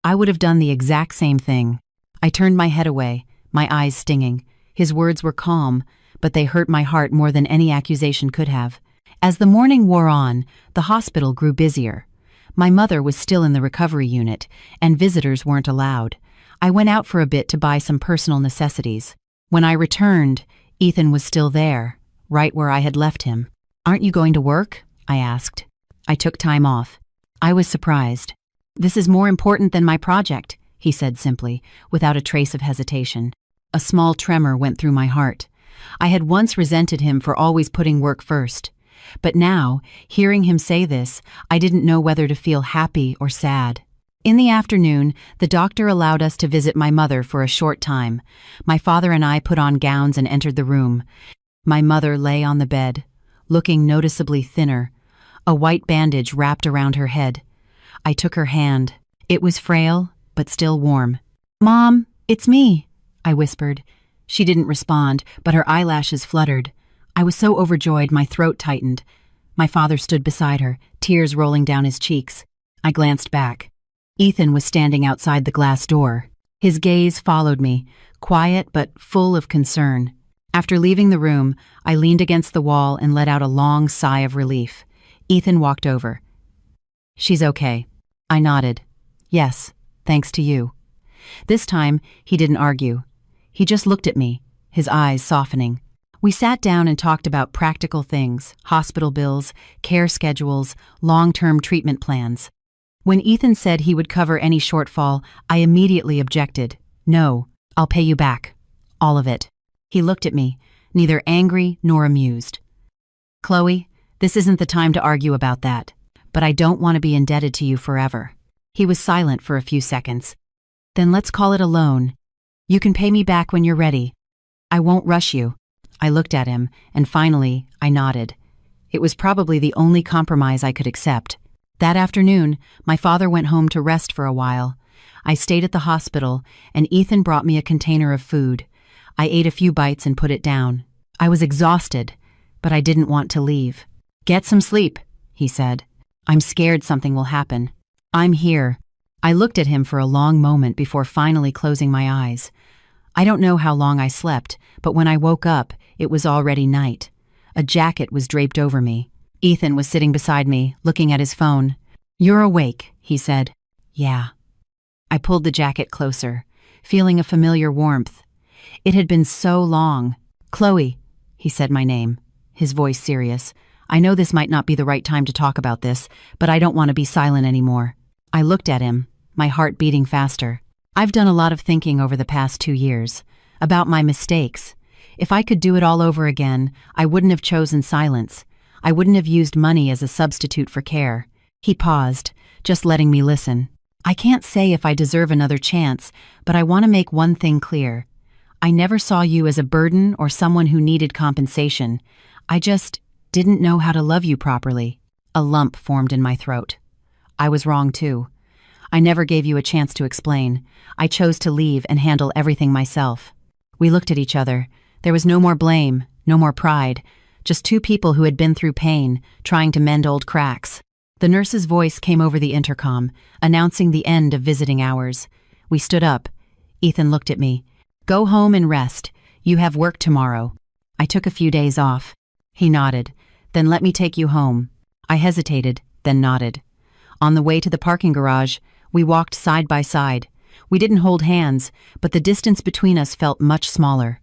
A: I would have done the exact same thing." I turned my head away, my eyes stinging. His words were calm, but they hurt my heart more than any accusation could have. As the morning wore on, the hospital grew busier. My mother was still in the recovery unit, and visitors weren't allowed. I went out for a bit to buy some personal necessities. When I returned, Ethan was still there, right where I had left him. "Aren't you going to work?" I asked. I took time off. I was surprised. "This is more important than my project," he said simply, without a trace of hesitation. A small tremor went through my heart. I had once resented him for always putting work first. But now, hearing him say this, I didn't know whether to feel happy or sad. In the afternoon, the doctor allowed us to visit my mother for a short time. My father and I put on gowns and entered the room. My mother lay on the bed, looking noticeably thinner, a white bandage wrapped around her head. I took her hand. It was frail, but still warm. "Mom, it's me," I whispered. She didn't respond, but her eyelashes fluttered. I was so overjoyed my throat tightened. My father stood beside her, tears rolling down his cheeks. I glanced back. Ethan was standing outside the glass door. His gaze followed me, quiet but full of concern. After leaving the room, I leaned against the wall and let out a long sigh of relief. Ethan walked over. "She's okay." I nodded. "Yes, thanks to you." This time, he didn't argue. He just looked at me, his eyes softening. We sat down and talked about practical things, hospital bills, care schedules, long-term treatment plans. When Ethan said he would cover any shortfall, I immediately objected. "No, I'll pay you back. All of it." He looked at me, neither angry nor amused. "Chloe, this isn't the time to argue about that, but I don't want to be indebted to you forever." He was silent for a few seconds. "Then let's call it a loan. You can pay me back when you're ready. I won't rush you." I looked at him, and finally, I nodded. It was probably the only compromise I could accept. That afternoon, my father went home to rest for a while. I stayed at the hospital, and Ethan brought me a container of food. I ate a few bites and put it down. I was exhausted, but I didn't want to leave. "Get some sleep," he said. "I'm scared something will happen." "I'm here." I looked at him for a long moment before finally closing my eyes. I don't know how long I slept, but when I woke up, it was already night. A jacket was draped over me. Ethan was sitting beside me, looking at his phone. "You're awake," he said. "Yeah." I pulled the jacket closer, feeling a familiar warmth. It had been so long. "Chloe," he said my name, his voice serious. "I know this might not be the right time to talk about this, but I don't want to be silent anymore." I looked at him, my heart beating faster. I've done a lot of thinking over the past 2 years, about my mistakes. If I could do it all over again, I wouldn't have chosen silence. I wouldn't have used money as a substitute for care. He paused, just letting me listen. "I can't say if I deserve another chance, but I want to make one thing clear. I never saw you as a burden or someone who needed compensation. I just didn't know how to love you properly." A lump formed in my throat. I was wrong too. I never gave you a chance to explain. I chose to leave and handle everything myself. We looked at each other. There was no more blame, no more pride, just two people who had been through pain, trying to mend old cracks. The nurse's voice came over the intercom, announcing the end of visiting hours. We stood up. Ethan looked at me. "Go home and rest. You have work tomorrow." I took a few days off. He nodded. "Then let me take you home." I hesitated, then nodded. On the way to the parking garage, we walked side by side. We didn't hold hands, but the distance between us felt much smaller.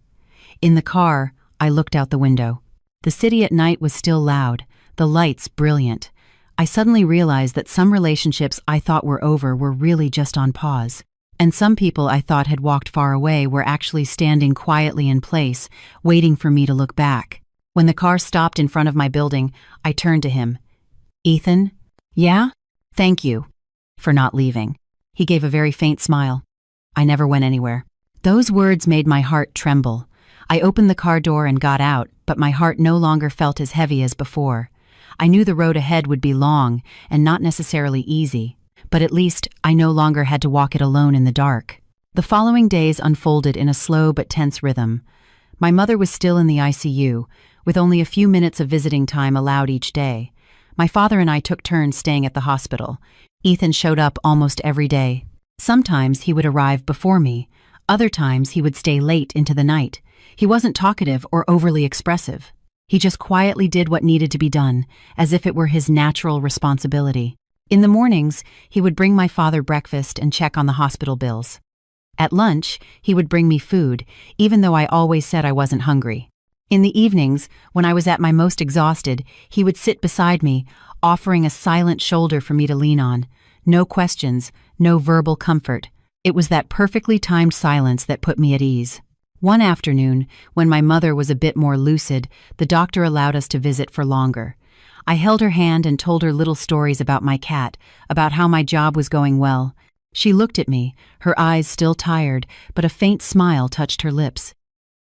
A: In the car, I looked out the window. The city at night was still loud, the lights brilliant. I suddenly realized that some relationships I thought were over were really just on pause. And some people I thought had walked far away were actually standing quietly in place, waiting for me to look back. When the car stopped in front of my building, I turned to him. "Ethan?" "Yeah?" "Thank you for not leaving." He gave a very faint smile. "I never went anywhere." Those words made my heart tremble. I opened the car door and got out, but my heart no longer felt as heavy as before. I knew the road ahead would be long and not necessarily easy, but at least I no longer had to walk it alone in the dark. The following days unfolded in a slow but tense rhythm. My mother was still in the ICU, with only a few minutes of visiting time allowed each day. My father and I took turns staying at the hospital. Ethan showed up almost every day. Sometimes he would arrive before me. Other times he would stay late into the night. He wasn't talkative or overly expressive. He just quietly did what needed to be done, as if it were his natural responsibility. In the mornings, he would bring my father breakfast and check on the hospital bills. At lunch, he would bring me food, even though I always said I wasn't hungry. In the evenings, when I was at my most exhausted, he would sit beside me, offering a silent shoulder for me to lean on. No questions, no verbal comfort. It was that perfectly timed silence that put me at ease. One afternoon, when my mother was a bit more lucid, the doctor allowed us to visit for longer. I held her hand and told her little stories about my cat, about how my job was going well. She looked at me, her eyes still tired, but a faint smile touched her lips.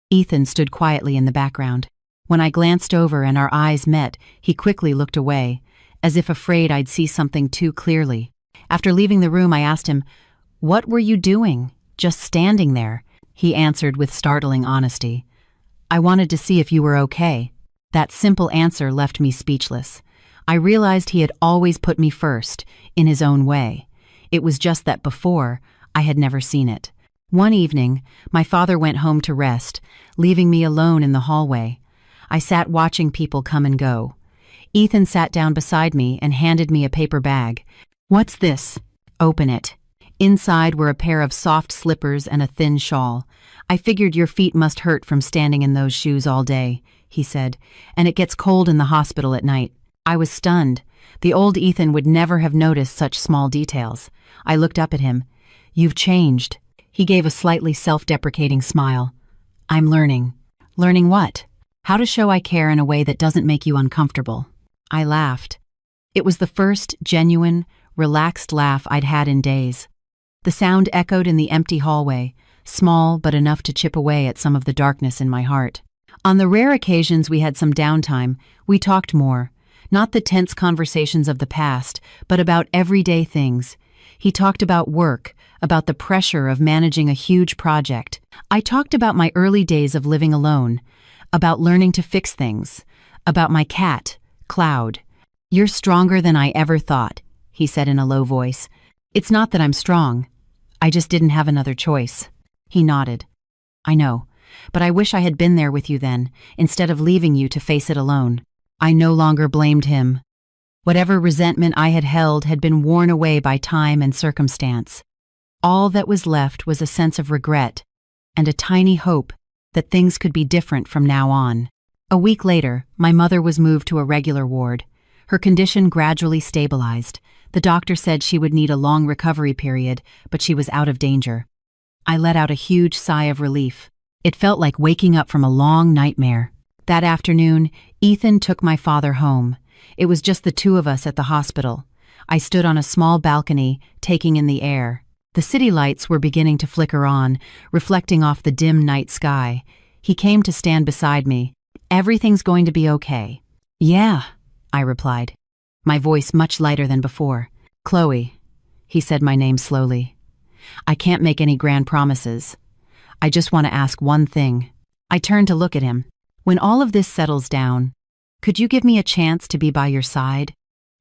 A: Ethan stood quietly in the background. When I glanced over and our eyes met, he quickly looked away, as if afraid I'd see something too clearly. After leaving the room, I asked him, "What were you doing? Just standing there?" He answered with startling honesty, "I wanted to see if you were okay." That simple answer left me speechless. I realized he had always put me first, in his own way. It was just that before, I had never seen it. One evening, my father went home to rest, leaving me alone in the hallway. I sat watching people come and go. Ethan sat down beside me and handed me a paper bag. "What's this?" "Open it." Inside were a pair of soft slippers and a thin shawl. "I figured your feet must hurt from standing in those shoes all day," he said, "and it gets cold in the hospital at night." I was stunned. The old Ethan would never have noticed such small details. I looked up at him. "You've changed." He gave a slightly self-deprecating smile. "I'm learning." "Learning what?" "How to show I care in a way that doesn't make you uncomfortable." I laughed. It was the first genuine, relaxed laugh I'd had in days. The sound echoed in the empty hallway, small but enough to chip away at some of the darkness in my heart. On the rare occasions we had some downtime, we talked more. Not the tense conversations of the past, but about everyday things. He talked about work, about the pressure of managing a huge project. I talked about my early days of living alone, about learning to fix things, about my cat, Cloud. "You're stronger than I ever thought," he said in a low voice. "It's not that I'm strong. I just didn't have another choice." He nodded. "I know, but I wish I had been there with you then, instead of leaving you to face it alone." I no longer blamed him. Whatever resentment I had held had been worn away by time and circumstance. All that was left was a sense of regret and a tiny hope that things could be different from now on. A week later, my mother was moved to a regular ward. Her condition gradually stabilized. The doctor said she would need a long recovery period, but she was out of danger. I let out a huge sigh of relief. It felt like waking up from a long nightmare. That afternoon, Ethan took my father home. It was just the two of us at the hospital. I stood on a small balcony, taking in the air. The city lights were beginning to flicker on, reflecting off the dim night sky. He came to stand beside me. "Everything's going to be okay." "Yeah," I replied, my voice much lighter than before. "Chloe," he said my name slowly. "I can't make any grand promises. I just want to ask one thing." I turned to look at him. "When all of this settles down, could you give me a chance to be by your side?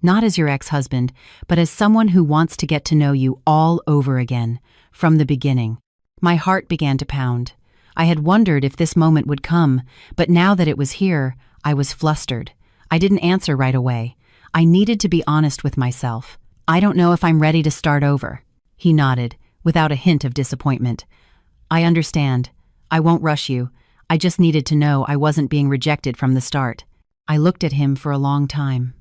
A: Not as your ex-husband, but as someone who wants to get to know you all over again, from the beginning." My heart began to pound. I had wondered if this moment would come, but now that it was here, I was flustered. I didn't answer right away. I needed to be honest with myself. "I don't know if I'm ready to start over." He nodded, without a hint of disappointment. "I understand. I won't rush you. I just needed to know I wasn't being rejected from the start." I looked at him for a long time.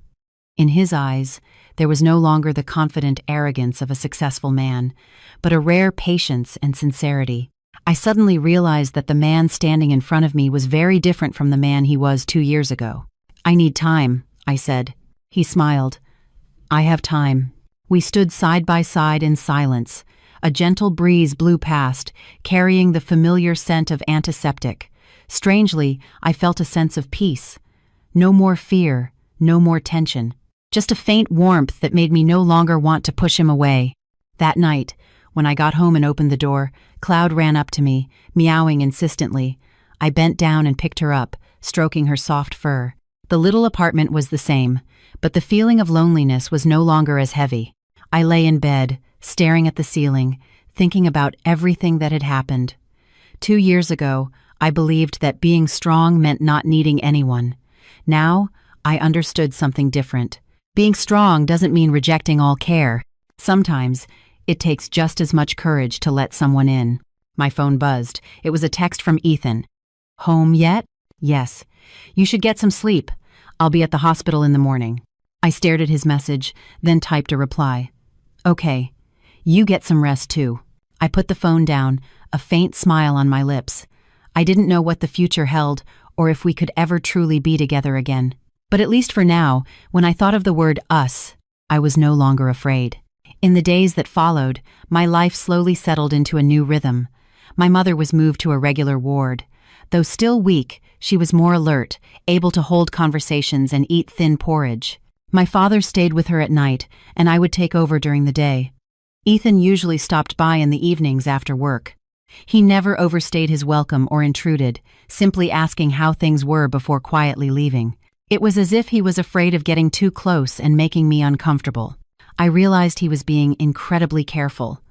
A: In his eyes, there was no longer the confident arrogance of a successful man, but a rare patience and sincerity. I suddenly realized that the man standing in front of me was very different from the man he was 2 years ago. "I need time," I said. He smiled. "I have time." We stood side by side in silence. A gentle breeze blew past, carrying the familiar scent of antiseptic. Strangely, I felt a sense of peace. No more fear, No more tension. Just a faint warmth that made me no longer want to push him away. That night, when I got home and opened the door, Cloud ran up to me, meowing insistently. I bent down and picked her up, stroking her soft fur. The little apartment was the same, but the feeling of loneliness was no longer as heavy. I lay in bed, staring at the ceiling, thinking about everything that had happened. 2 years ago, I believed that being strong meant not needing anyone. Now, I understood something different. Being strong doesn't mean rejecting all care. Sometimes, it takes just as much courage to let someone in. My phone buzzed. It was a text from Ethan. "Home yet?" "Yes." "You should get some sleep. I'll be at the hospital in the morning." I stared at his message, then typed a reply. "Okay. You get some rest too." I put the phone down, a faint smile on my lips. I didn't know what the future held or if we could ever truly be together again. But at least for now, when I thought of the word us, I was no longer afraid. In the days that followed, my life slowly settled into a new rhythm. My mother was moved to a regular ward. Though still weak, she was more alert, able to hold conversations and eat thin porridge. My father stayed with her at night, and I would take over during the day. Ethan usually stopped by in the evenings after work. He never overstayed his welcome or intruded, simply asking how things were before quietly leaving. It was as if he was afraid of getting too close and making me uncomfortable. I realized he was being incredibly careful.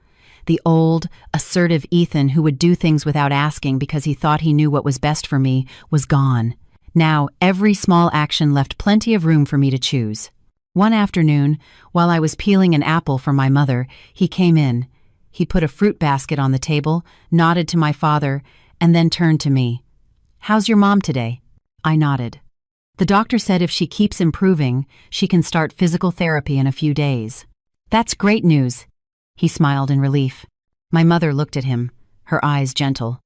A: The old, assertive Ethan who would do things without asking because he thought he knew what was best for me was gone. Now, every small action left plenty of room for me to choose. One afternoon, while I was peeling an apple for my mother, he came in. He put a fruit basket on the table, nodded to my father, and then turned to me. "How's your mom today?" I nodded. "The doctor said if she keeps improving, she can start physical therapy in a few days." "That's great news." He smiled in relief. My mother looked at him, her eyes gentle.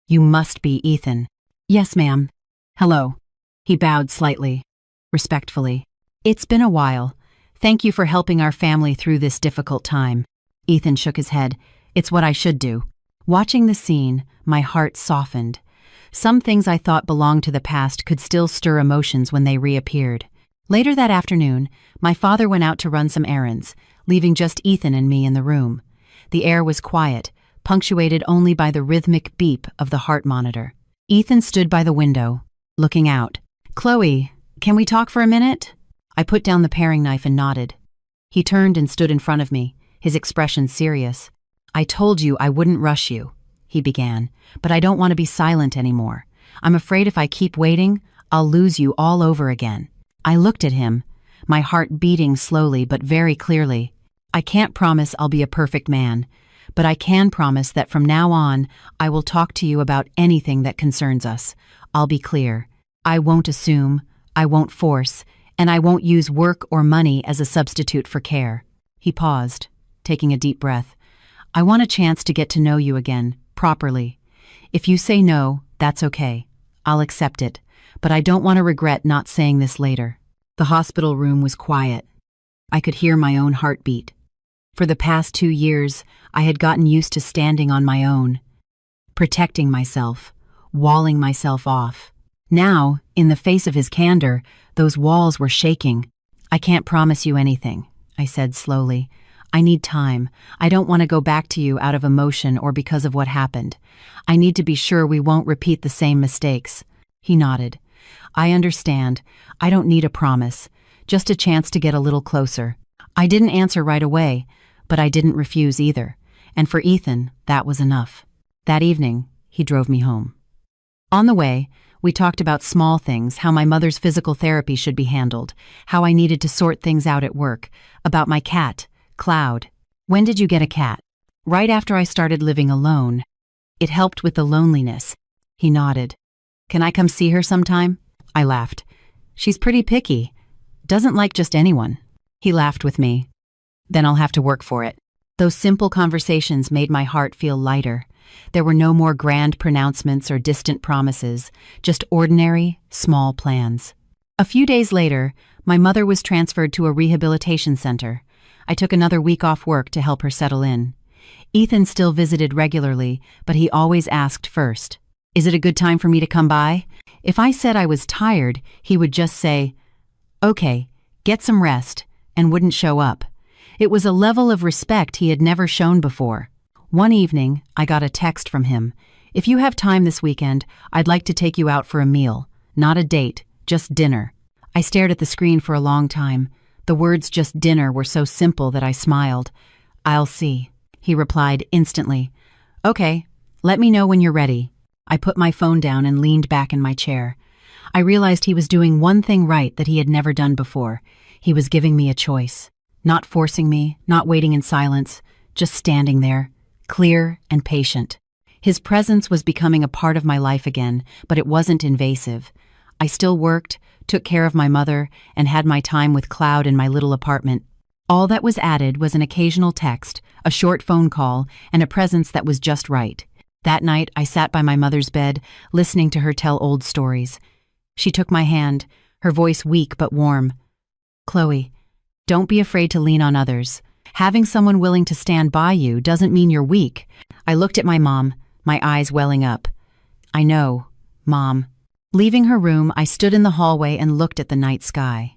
A: "You must be Ethan." "Yes, ma'am." "Hello." He bowed slightly, respectfully. "It's been a while. Thank you for helping our family through this difficult time." Ethan shook his head. "It's what I should do." Watching the scene, my heart softened. Some things I thought belonged to the past could still stir emotions when they reappeared. Later that afternoon, my father went out to run some errands, leaving just Ethan and me in the room. The air was quiet, punctuated only by the rhythmic beep of the heart monitor. Ethan stood by the window, looking out. "Chloe, can we talk for a minute?" I put down the paring knife and nodded. He turned and stood in front of me, his expression serious. "I told you I wouldn't rush you," he began, "but I don't want to be silent anymore. I'm afraid if I keep waiting, I'll lose you all over again." I looked at him, my heart beating slowly but very clearly. "I can't promise I'll be a perfect man, but I can promise that from now on, I will talk to you about anything that concerns us. I'll be clear. I won't assume, I won't force, and I won't use work or money as a substitute for care." He paused, taking a deep breath. "I want a chance to get to know you again, properly. If you say no, that's okay. I'll accept it, but I don't want to regret not saying this later." The hospital room was quiet. I could hear my own heartbeat. For the past 2 years, I had gotten used to standing on my own, protecting myself, walling myself off. Now, in the face of his candor, those walls were shaking. "I can't promise you anything," I said slowly. "I need time. I don't want to go back to you out of emotion or because of what happened. I need to be sure we won't repeat the same mistakes." He nodded. "I understand. I don't need a promise. Just a chance to get a little closer." I didn't answer right away, but I didn't refuse either. And for Ethan, that was enough. That evening, he drove me home. On the way, we talked about small things, how my mother's physical therapy should be handled, how I needed to sort things out at work, about my cat, Cloud. "When did you get a cat?" "Right after I started living alone. It helped with the loneliness." He nodded. "Can I come see her sometime?" I laughed. "She's pretty picky. Doesn't like just anyone." He laughed with me. "Then I'll have to work for it." Those simple conversations made my heart feel lighter. There were no more grand pronouncements or distant promises, just ordinary, small plans. A few days later, my mother was transferred to a rehabilitation center. I took another week off work to help her settle in. Ethan still visited regularly, but he always asked first, "Is it a good time for me to come by?" If I said I was tired, he would just say, "Okay, get some rest," and wouldn't show up. It was a level of respect he had never shown before. One evening, I got a text from him. "If you have time this weekend, I'd like to take you out for a meal. Not a date, just dinner." I stared at the screen for a long time. The words "just dinner" were so simple that I smiled. "I'll see," he replied instantly. "Okay, let me know when you're ready." I put my phone down and leaned back in my chair. I realized he was doing one thing right that he had never done before. He was giving me a choice. Not forcing me, not waiting in silence, just standing there, clear and patient. His presence was becoming a part of my life again, but it wasn't invasive. I still worked, took care of my mother, and had my time with Cloud in my little apartment. All that was added was an occasional text, a short phone call, and a presence that was just right. That night, I sat by my mother's bed, listening to her tell old stories. She took my hand, her voice weak but warm. "Chloe, don't be afraid to lean on others. Having someone willing to stand by you doesn't mean you're weak." I looked at my mom, my eyes welling up. "I know, Mom." Leaving her room, I stood in the hallway and looked at the night sky.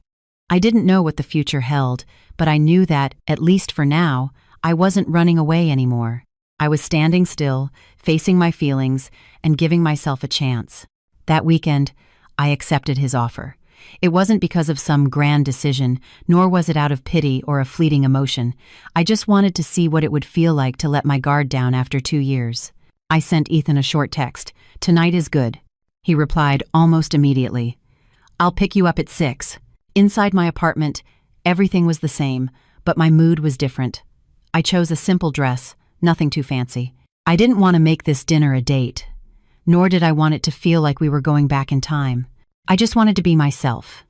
A: I didn't know what the future held, but I knew that, at least for now, I wasn't running away anymore. I was standing still, facing my feelings, and giving myself a chance. That weekend, I accepted his offer. It wasn't because of some grand decision, nor was it out of pity or a fleeting emotion. I just wanted to see what it would feel like to let my guard down after 2 years. I sent Ethan a short text. "Tonight is good." He replied almost immediately. "I'll pick you up at 6. Inside my apartment, everything was the same, but my mood was different. I chose a simple dress, nothing too fancy. I didn't want to make this dinner a date, nor did I want it to feel like we were going back in time. I just wanted to be myself,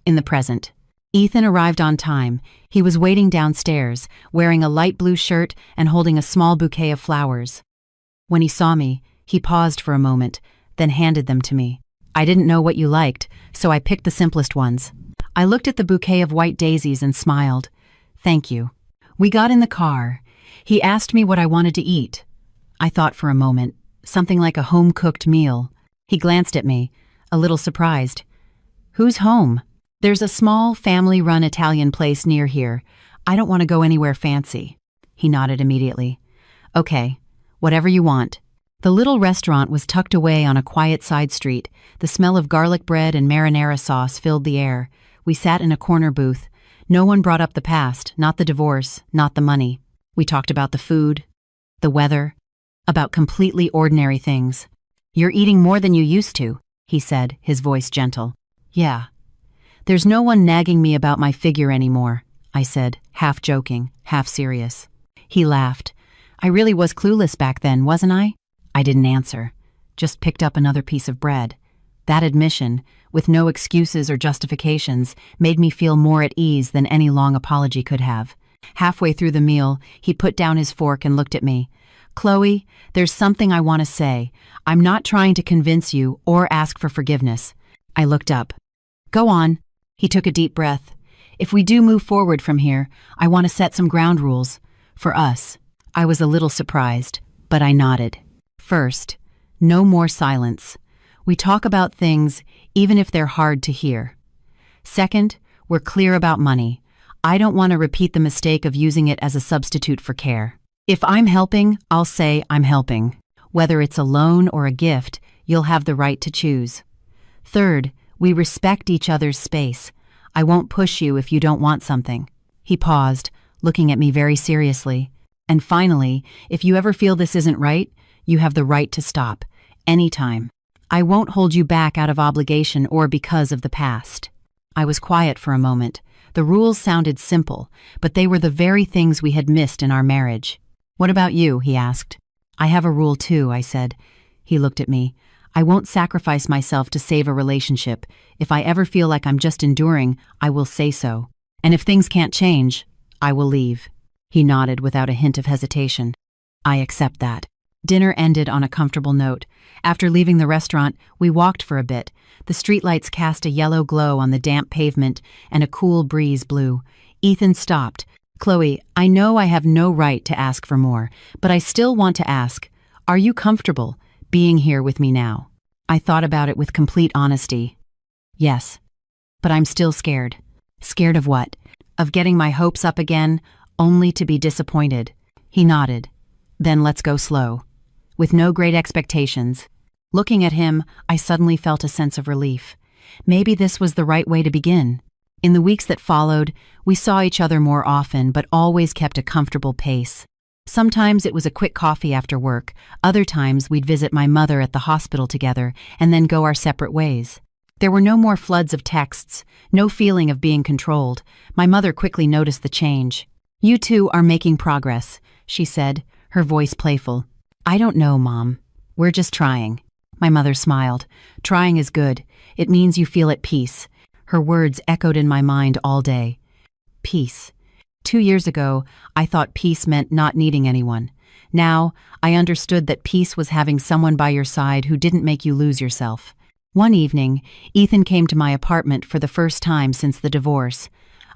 A: in the present. Ethan arrived on time. He was waiting downstairs, wearing a light blue shirt and holding a small bouquet of flowers. When he saw me, he paused for a moment, then handed them to me. "I didn't know what you liked, so I picked the simplest ones." I looked at the bouquet of white daisies and smiled. "Thank you." We got in the car. He asked me what I wanted to eat. I thought for a moment, something like a home-cooked meal. He glanced at me, a little surprised. "Who's home?" "There's a small, family-run Italian place near here. I don't want to go anywhere fancy." He nodded immediately. "Okay, whatever you want." The little restaurant was tucked away on a quiet side street. The smell of garlic bread and marinara sauce filled the air. We sat in a corner booth. No one brought up the past, not the divorce, not the money. We talked about the food, the weather, about completely ordinary things. "You're eating more than you used to," he said, his voice gentle. "Yeah. There's no one nagging me about my figure anymore," I said, half joking, half serious. He laughed. "I really was clueless back then, wasn't I?" I didn't answer, just picked up another piece of bread. That admission, with no excuses or justifications, made me feel more at ease than any long apology could have. Halfway through the meal, he put down his fork and looked at me. "Chloe, there's something I want to say. I'm not trying to convince you or ask for forgiveness." I looked up. "Go on." He took a deep breath. "If we do move forward from here, I want to set some ground rules. For us." I was a little surprised, but I nodded. "First, no more silence. We talk about things, even if they're hard to hear. Second, we're clear about money. I don't want to repeat the mistake of using it as a substitute for care. If I'm helping, I'll say I'm helping. Whether it's a loan or a gift, you'll have the right to choose. Third, we respect each other's space. I won't push you if you don't want something." He paused, looking at me very seriously. "And finally, if you ever feel this isn't right, you have the right to stop, anytime. I won't hold you back out of obligation or because of the past." I was quiet for a moment. The rules sounded simple, but they were the very things we had missed in our marriage. "What about you?" he asked. "I have a rule too," I said. He looked at me. "I won't sacrifice myself to save a relationship. If I ever feel like I'm just enduring, I will say so. And if things can't change, I will leave." He nodded without a hint of hesitation. "I accept that." Dinner ended on a comfortable note. After leaving the restaurant, we walked for a bit. The streetlights cast a yellow glow on the damp pavement, and a cool breeze blew. Ethan stopped. "Chloe, I know I have no right to ask for more, but I still want to ask, are you comfortable being here with me now?" I thought about it with complete honesty. "Yes, but I'm still scared." Scared of what? Of getting my hopes up again, only to be disappointed. He nodded. Then let's go slow. With no great expectations. Looking at him, I suddenly felt a sense of relief. Maybe this was the right way to begin. In the weeks that followed, we saw each other more often, but always kept a comfortable pace. Sometimes it was a quick coffee after work. Other times we'd visit my mother at the hospital together and then go our separate ways. There were no more floods of texts, no feeling of being controlled. My mother quickly noticed the change. "You two are making progress," she said, her voice playful. "I don't know, Mom. We're just trying." My mother smiled. "Trying is good. It means you feel at peace." Her words echoed in my mind all day. Peace. 2 years ago, I thought peace meant not needing anyone. Now, I understood that peace was having someone by your side who didn't make you lose yourself. One evening, Ethan came to my apartment for the first time since the divorce.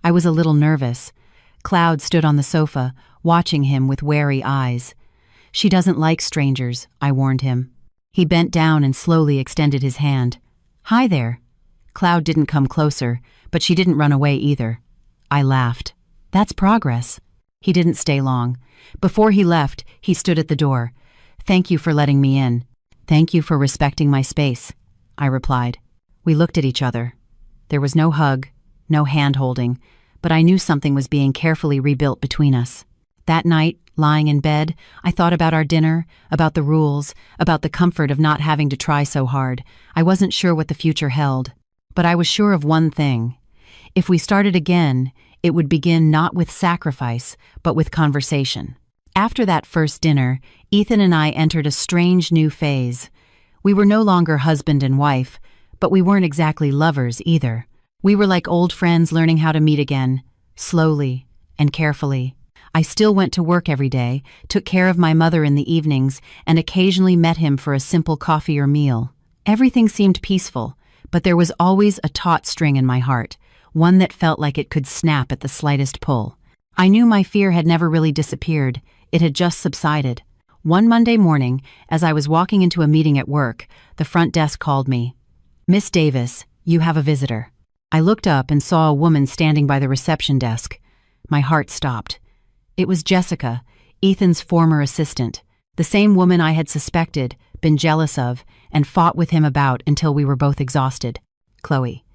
A: I was a little nervous. Cloud stood on the sofa, watching him with wary eyes. "She doesn't like strangers," I warned him. He bent down and slowly extended his hand. "Hi there." Cloud didn't come closer, but she didn't run away either. I laughed. "That's progress." He didn't stay long. Before he left, he stood at the door. "Thank you for letting me in." "Thank you for respecting my space," I replied. We looked at each other. There was no hug, no hand-holding, but I knew something was being carefully rebuilt between us. That night, lying in bed, I thought about our dinner, about the rules, about the comfort of not having to try so hard. I wasn't sure what the future held, but I was sure of one thing. If we started again, it would begin not with sacrifice, but with conversation. After that first dinner, Ethan and I entered a strange new phase. We were no longer husband and wife, but we weren't exactly lovers either. We were like old friends learning how to meet again, slowly and carefully. I still went to work every day, took care of my mother in the evenings, and occasionally met him for a simple coffee or meal. Everything seemed peaceful, but there was always a taut string in my heart, one that felt like it could snap at the slightest pull. I knew my fear had never really disappeared. It had just subsided. One Monday morning, as I was walking into a meeting at work, the front desk called me. "Miss Davis, you have a visitor." I looked up and saw a woman standing by the reception desk. My heart stopped. It was Jessica, Ethan's former assistant, the same woman I had suspected, been jealous of, and fought with him about until we were both exhausted. "Chloe,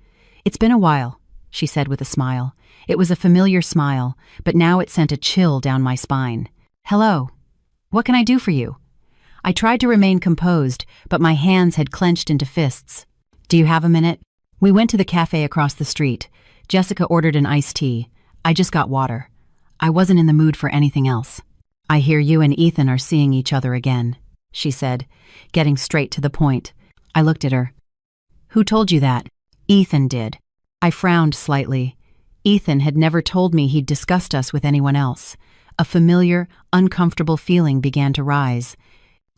A: it's been a while," she said with a smile. It was a familiar smile, but now it sent a chill down my spine. "Hello. What can I do for you?" I tried to remain composed, but my hands had clenched into fists. "Do you have a minute?" We went to the cafe across the street. Jessica ordered an iced tea. I just got water. I wasn't in the mood for anything else. "I hear you and Ethan are seeing each other again," she said, getting straight to the point. I looked at her. "Who told you that?" "Ethan did." I frowned slightly. Ethan had never told me he'd discussed us with anyone else. A familiar, uncomfortable feeling began to rise.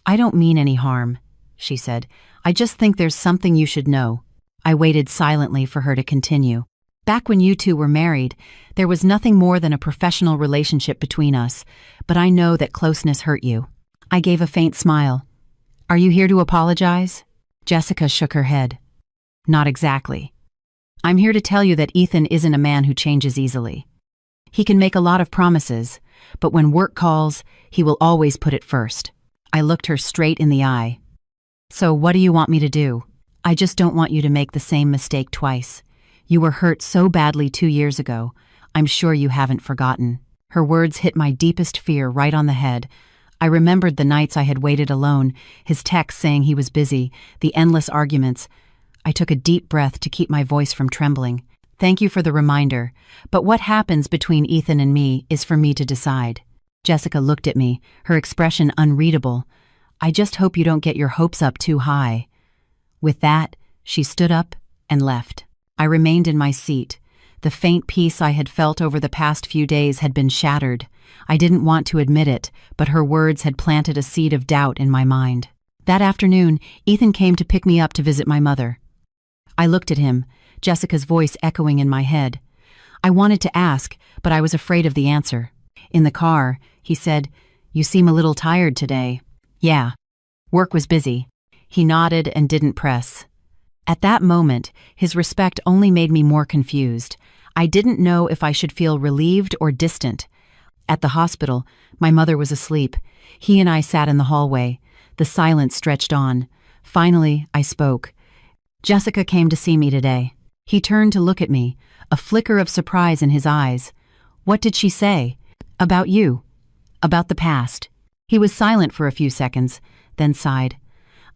A: "I don't mean any harm," she said. "I just think there's something you should know." I waited silently for her to continue. "Back when you two were married, there was nothing more than a professional relationship between us, but I know that closeness hurt you." I gave a faint smile. "Are you here to apologize?" Jessica shook her head. "Not exactly. I'm here to tell you that Ethan isn't a man who changes easily. He can make a lot of promises, but when work calls, he will always put it first." I looked her straight in the eye. "So what do you want me to do?" "I just don't want you to make the same mistake twice. You were hurt so badly 2 years ago. I'm sure you haven't forgotten." Her words hit my deepest fear right on the head. I remembered the nights I had waited alone, his texts saying he was busy, the endless arguments. I took a deep breath to keep my voice from trembling. "Thank you for the reminder, but what happens between Ethan and me is for me to decide." Jessica looked at me, her expression unreadable. "I just hope you don't get your hopes up too high." With that, she stood up and left. I remained in my seat. The faint peace I had felt over the past few days had been shattered. I didn't want to admit it, but her words had planted a seed of doubt in my mind. That afternoon, Ethan came to pick me up to visit my mother. I looked at him, Jessica's voice echoing in my head. I wanted to ask, but I was afraid of the answer. In the car, he said, "You seem a little tired today." "Yeah. Work was busy." He nodded and didn't press. At that moment, his respect only made me more confused. I didn't know if I should feel relieved or distant. At the hospital, my mother was asleep. He and I sat in the hallway. The silence stretched on. Finally, I spoke. Jessica came to see me today. He turned to look at me, a flicker of surprise in his eyes. What did she say? About you. About the past. He was silent for a few seconds, then sighed.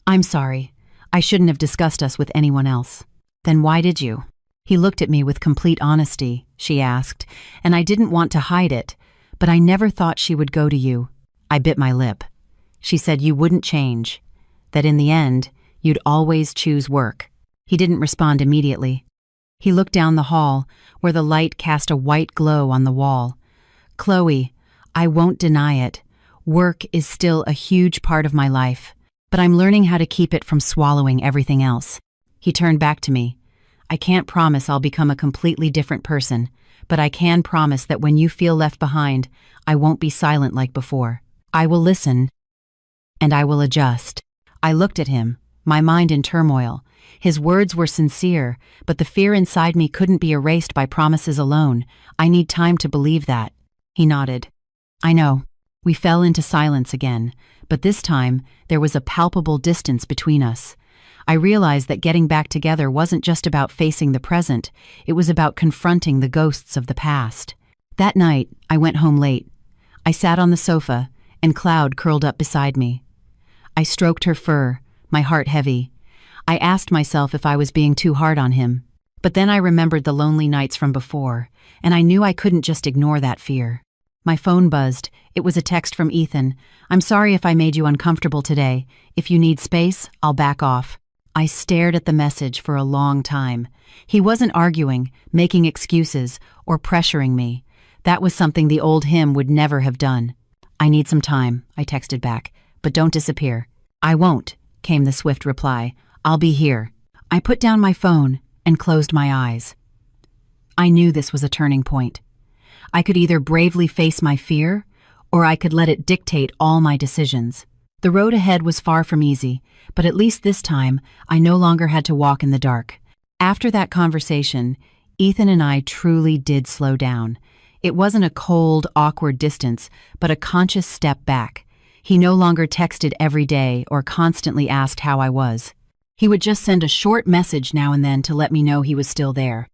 A: I'm sorry. I shouldn't have discussed us with anyone else. Then why did you? He looked at me with complete honesty, she asked, and I didn't want to hide it, but I never thought she would go to you. I bit my lip. She said you wouldn't change, that in the end, you'd always choose work. He didn't respond immediately. He looked down the hall, where the light cast a white glow on the wall. Chloe, I won't deny it. Work is still a huge part of my life, but I'm learning how to keep it from swallowing everything else. He turned back to me. I can't promise I'll become a completely different person, but I can promise that when you feel left behind, I won't be silent like before. I will listen, and I will adjust. I looked at him, my mind in turmoil. His words were sincere, but the fear inside me couldn't be erased by promises alone. I need time to believe that. He nodded. I know. We fell into silence again, but this time there was a palpable distance between us. I realized that getting back together wasn't just about facing the present, it was about confronting the ghosts of the past. That night, I went home late. I sat on the sofa, and Cloud curled up beside me. I stroked her fur, my heart heavy. I asked myself if I was being too hard on him. But then I remembered the lonely nights from before, and I knew I couldn't just ignore that fear. My phone buzzed. It was a text from Ethan. I'm sorry if I made you uncomfortable today. If you need space, I'll back off. I stared at the message for a long time. He wasn't arguing, making excuses, or pressuring me. That was something the old him would never have done. I need some time, I texted back, but don't disappear. I won't, came the swift reply. I'll be here. I put down my phone and closed my eyes. I knew this was a turning point. I could either bravely face my fear, or I could let it dictate all my decisions. The road ahead was far from easy, but at least this time, I no longer had to walk in the dark. After that conversation, Ethan and I truly did slow down. It wasn't a cold, awkward distance, but a conscious step back. He no longer texted every day or constantly asked how I was. He would just send a short message now and then to let me know he was still there.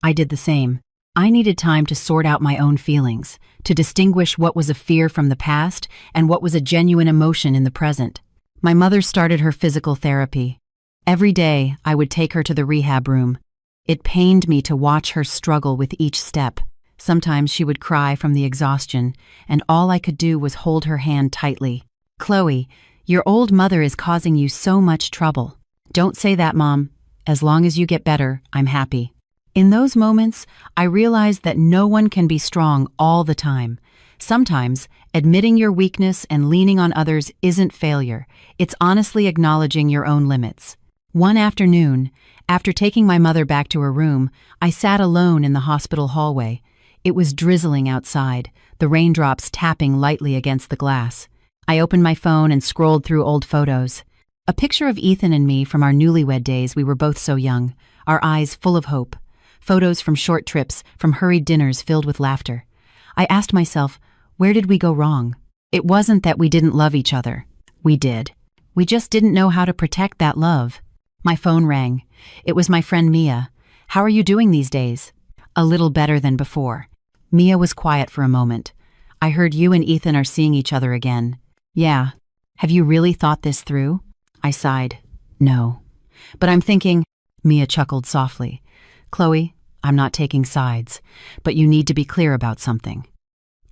A: I did the same. I needed time to sort out my own feelings, to distinguish what was a fear from the past and what was a genuine emotion in the present. My mother started her physical therapy. Every day, I would take her to the rehab room. It pained me to watch her struggle with each step. Sometimes she would cry from the exhaustion, and all I could do was hold her hand tightly. Chloe, your old mother is causing you so much trouble. Don't say that, Mom. As long as you get better, I'm happy. In those moments, I realized that no one can be strong all the time. Sometimes, admitting your weakness and leaning on others isn't failure. It's honestly acknowledging your own limits. One afternoon, after taking my mother back to her room, I sat alone in the hospital hallway. It was drizzling outside, the raindrops tapping lightly against the glass. I opened my phone and scrolled through old photos. A picture of Ethan and me from our newlywed days. We were both so young, our eyes full of hope. Photos from short trips, from hurried dinners filled with laughter. I asked myself, where did we go wrong? It wasn't that we didn't love each other. We did. We just didn't know how to protect that love. My phone rang. It was my friend Mia. How are you doing these days? A little better than before. Mia was quiet for a moment. I heard you and Ethan are seeing each other again. Yeah. Have you really thought this through? I sighed. No. But I'm thinking, Mia chuckled softly. Chloe, I'm not taking sides, but you need to be clear about something.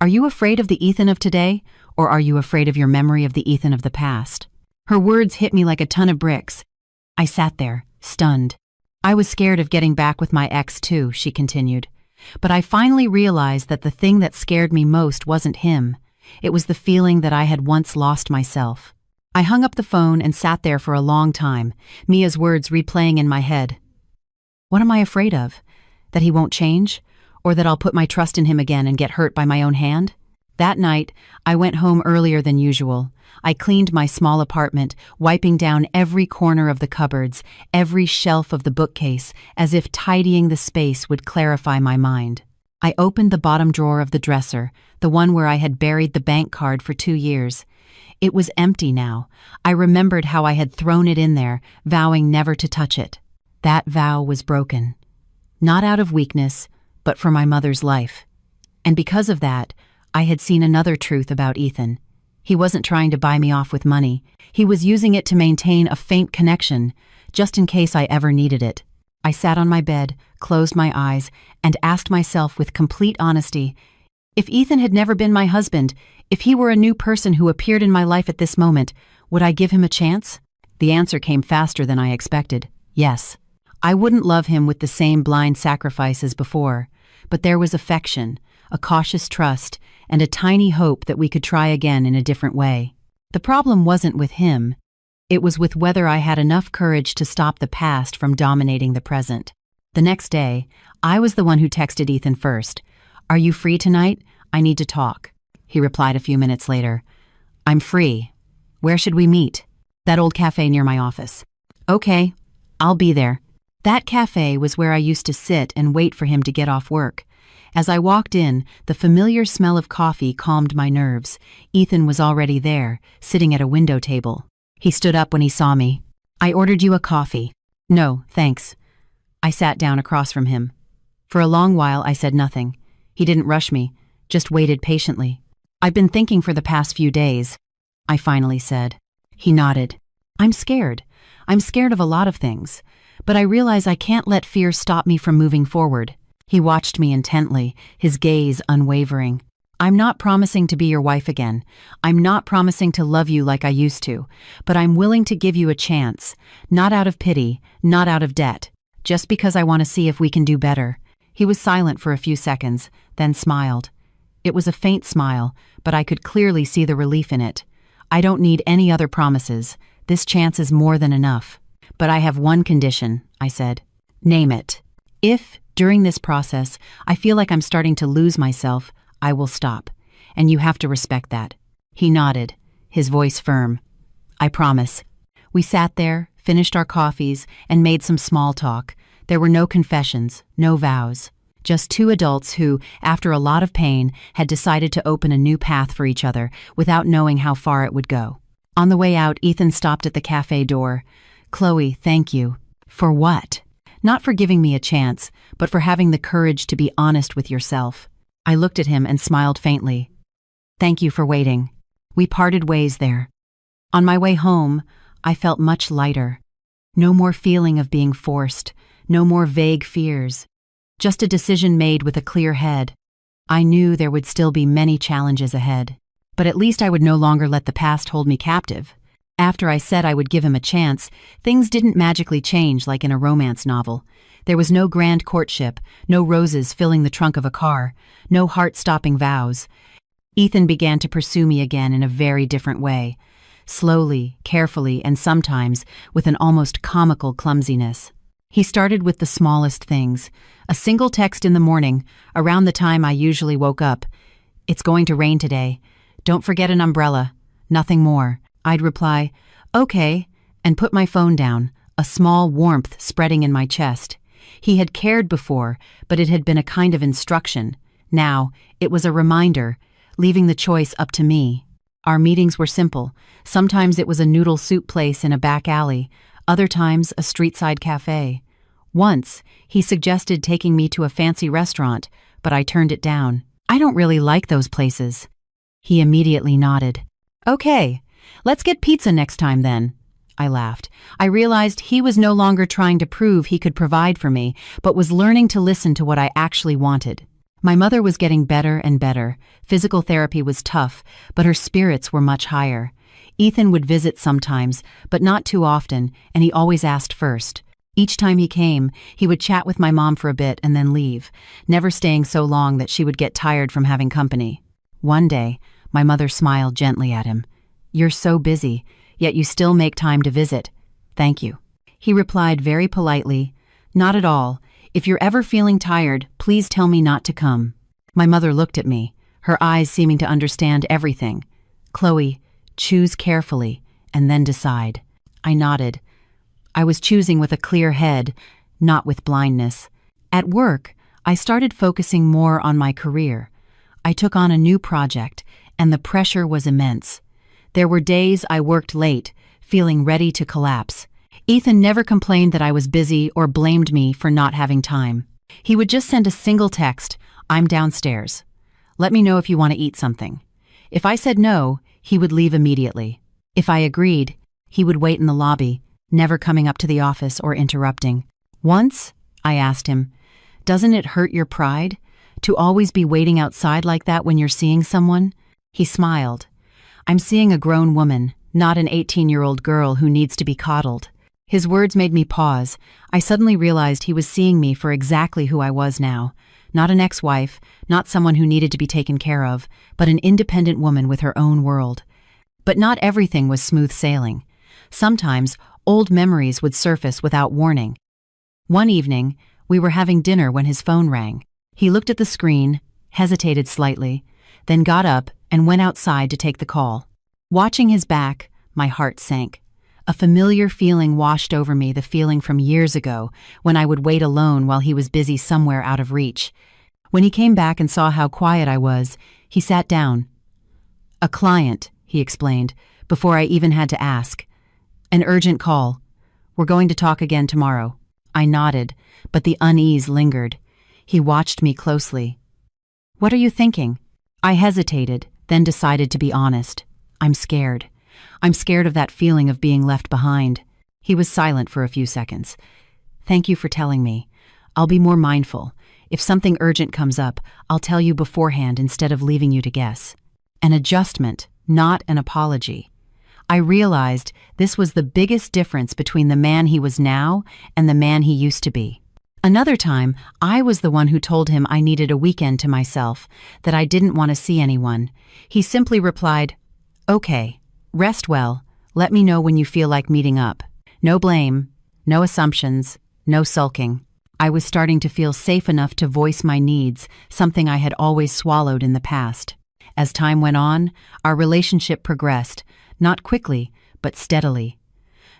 A: Are you afraid of the Ethan of today, or are you afraid of your memory of the Ethan of the past? Her words hit me like a ton of bricks. I sat there, stunned. I was scared of getting back with my ex too, she continued. But I finally realized that the thing that scared me most wasn't him. It was the feeling that I had once lost myself. I hung up the phone and sat there for a long time, Mia's words replaying in my head. What am I afraid of? That he won't change? Or that I'll put my trust in him again and get hurt by my own hand? That night, I went home earlier than usual. I cleaned my small apartment, wiping down every corner of the cupboards, every shelf of the bookcase, as if tidying the space would clarify my mind. I opened the bottom drawer of the dresser, the one where I had buried the bank card for 2 years. It was empty now. I remembered how I had thrown it in there, vowing never to touch it. That vow was broken. Not out of weakness, but for my mother's life. And because of that, I had seen another truth about Ethan. He wasn't trying to buy me off with money. He was using it to maintain a faint connection, just in case I ever needed it. I sat on my bed, closed my eyes, and asked myself with complete honesty, if Ethan had never been my husband, if he were a new person who appeared in my life at this moment, would I give him a chance? The answer came faster than I expected. Yes. I wouldn't love him with the same blind sacrifice as before, but there was affection, a cautious trust, and a tiny hope that we could try again in a different way. The problem wasn't with him. It was with whether I had enough courage to stop the past from dominating the present. The next day, I was the one who texted Ethan first. "Are you free tonight? I need to talk." He replied a few minutes later. "I'm free. Where should we meet?" "That old cafe near my office." "Okay, I'll be there." That cafe was where I used to sit and wait for him to get off work. As I walked in, the familiar smell of coffee calmed my nerves. Ethan was already there, sitting at a window table. He stood up when he saw me. "I ordered you a coffee." "No, thanks." I sat down across from him. For a long while, I said nothing. He didn't rush me, just waited patiently. "I've been thinking for the past few days," I finally said. He nodded. "I'm scared. I'm scared of a lot of things. But I realize I can't let fear stop me from moving forward." He watched me intently, his gaze unwavering. "I'm not promising to be your wife again. I'm not promising to love you like I used to. But I'm willing to give you a chance. Not out of pity, not out of debt. Just because I want to see if we can do better." He was silent for a few seconds, then smiled. It was a faint smile, but I could clearly see the relief in it. "I don't need any other promises. This chance is more than enough. But I have one condition," I said. "Name it. If, during this process, I feel like I'm starting to lose myself, I will stop. And you have to respect that." He nodded, his voice firm. "I promise." We sat there, finished our coffees, and made some small talk. There were no confessions, no vows. Just two adults who, after a lot of pain, had decided to open a new path for each other without knowing how far it would go. On the way out, Ethan stopped at the cafe door. "Chloe, thank you." "For what?" "Not for giving me a chance, but for having the courage to be honest with yourself." I looked at him and smiled faintly. "Thank you for waiting." We parted ways there. On my way home, I felt much lighter. No more feeling of being forced, no more vague fears. Just a decision made with a clear head. I knew there would still be many challenges ahead, but at least I would no longer let the past hold me captive. After I said I would give him a chance, things didn't magically change like in a romance novel. There was no grand courtship, no roses filling the trunk of a car, no heart-stopping vows. Ethan began to pursue me again in a very different way. Slowly, carefully, and sometimes with an almost comical clumsiness. He started with the smallest things. A single text in the morning, around the time I usually woke up. "It's going to rain today. Don't forget an umbrella." Nothing more. I'd reply, "Okay," and put my phone down, a small warmth spreading in my chest. He had cared before, but it had been a kind of instruction. Now, it was a reminder, leaving the choice up to me. Our meetings were simple. Sometimes it was a noodle soup place in a back alley, other times a street-side cafe. Once, he suggested taking me to a fancy restaurant, but I turned it down. "I don't really like those places." He immediately nodded. "Okay, let's get pizza next time then." I laughed. I realized he was no longer trying to prove he could provide for me, but was learning to listen to what I actually wanted. My mother was getting better and better. Physical therapy was tough, but her spirits were much higher. Ethan would visit sometimes, but not too often, and he always asked first. Each time he came, he would chat with my mom for a bit and then leave, never staying so long that she would get tired from having company. One day, my mother smiled gently at him. "You're so busy, yet you still make time to visit. Thank you." He replied very politely, "Not at all. If you're ever feeling tired, please tell me not to come." My mother looked at me. her eyes seeming to understand everything. "Chloe, choose carefully, and then decide." I nodded. I was choosing with a clear head, not with blindness. At work, I started focusing more on my career. I took on a new project, and the pressure was immense. There were days I worked late, feeling ready to collapse. Ethan never complained that I was busy or blamed me for not having time. He would just send a single text, "I'm downstairs. Let me know if you want to eat something." If I said no, he would leave immediately. If I agreed, he would wait in the lobby, never coming up to the office or interrupting. Once, I asked him, "Doesn't it hurt your pride to always be waiting outside like that when you're seeing someone?" He smiled. "I'm seeing a grown woman, not an 18-year-old girl who needs to be coddled." His words made me pause. I suddenly realized he was seeing me for exactly who I was now. Not an ex-wife, not someone who needed to be taken care of, but an independent woman with her own world. But not everything was smooth sailing. Sometimes, old memories would surface without warning. One evening, we were having dinner when his phone rang. He looked at the screen, hesitated slightly, then got up and went outside to take the call. Watching his back, my heart sank. A familiar feeling washed over me, the feeling from years ago, when I would wait alone while he was busy somewhere out of reach. When he came back and saw how quiet I was, he sat down. "A client," he explained, before I even had to ask. "An urgent call. We're going to talk again tomorrow." I nodded, but the unease lingered. He watched me closely. "What are you thinking?" I hesitated, then decided to be honest. "I'm scared. I'm scared of that feeling of being left behind." He was silent for a few seconds. "Thank you for telling me. I'll be more mindful. If something urgent comes up, I'll tell you beforehand instead of leaving you to guess." An adjustment, not an apology. I realized this was the biggest difference between the man he was now and the man he used to be. Another time, I was the one who told him I needed a weekend to myself, that I didn't want to see anyone. He simply replied, "Okay, rest well. Let me know when you feel like meeting up." No blame, no assumptions, no sulking. I was starting to feel safe enough to voice my needs, something I had always swallowed in the past. As time went on, our relationship progressed, not quickly, but steadily.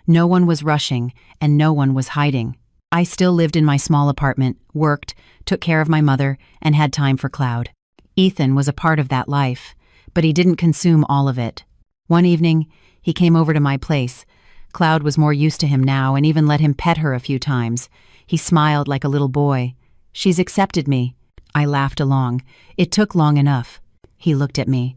A: No one was rushing, and no one was hiding. I still lived in my small apartment, worked, took care of my mother, and had time for Cloud. Ethan was a part of that life, but he didn't consume all of it. One evening, he came over to my place. Cloud was more used to him now and even let him pet her a few times. He smiled like a little boy. "She's accepted me." I laughed along. "It took long enough." He looked at me.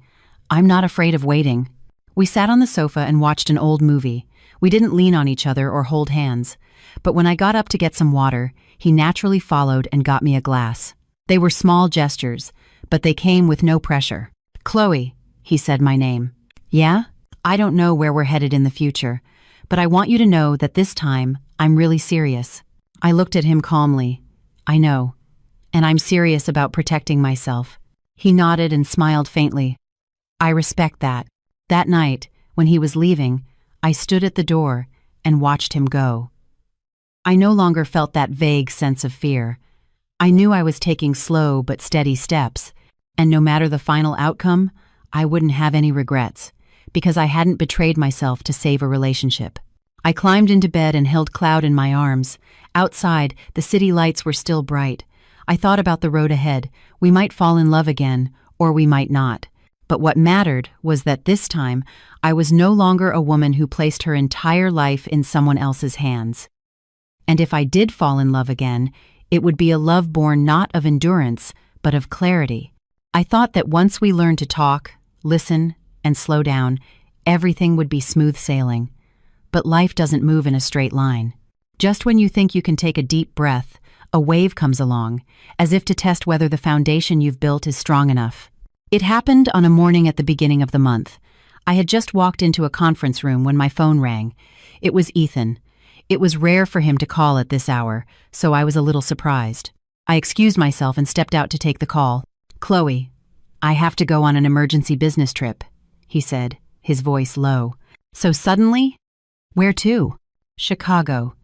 A: "I'm not afraid of waiting." We sat on the sofa and watched an old movie. We didn't lean on each other or hold hands. But when I got up to get some water, he naturally followed and got me a glass. They were small gestures, but they came with no pressure. "Chloe," he said my name. "Yeah? I don't know where we're headed in the future, but I want you to know that this time, I'm really serious." I looked at him calmly. "I know. And I'm serious about protecting myself." He nodded and smiled faintly. "I respect that." That night, when he was leaving, I stood at the door and watched him go. I no longer felt that vague sense of fear. I knew I was taking slow but steady steps, and no matter the final outcome, I wouldn't have any regrets, because I hadn't betrayed myself to save a relationship. I climbed into bed and held Cloud in my arms. Outside, the city lights were still bright. I thought about the road ahead. We might fall in love again, or we might not. But what mattered was that this time, I was no longer a woman who placed her entire life in someone else's hands. And if I did fall in love again, it would be a love born not of endurance, but of clarity. I thought that once we learned to talk, listen, and slow down, everything would be smooth sailing. But life doesn't move in a straight line. Just when you think you can take a deep breath, a wave comes along, as if to test whether the foundation you've built is strong enough. It happened on a morning at the beginning of the month. I had just walked into a conference room when my phone rang. It was Ethan. It was rare for him to call at this hour, so I was a little surprised. I excused myself and stepped out to take the call. "Chloe, I have to go on an emergency business trip," he said, his voice low. "So suddenly?" "Where to?" "Chicago.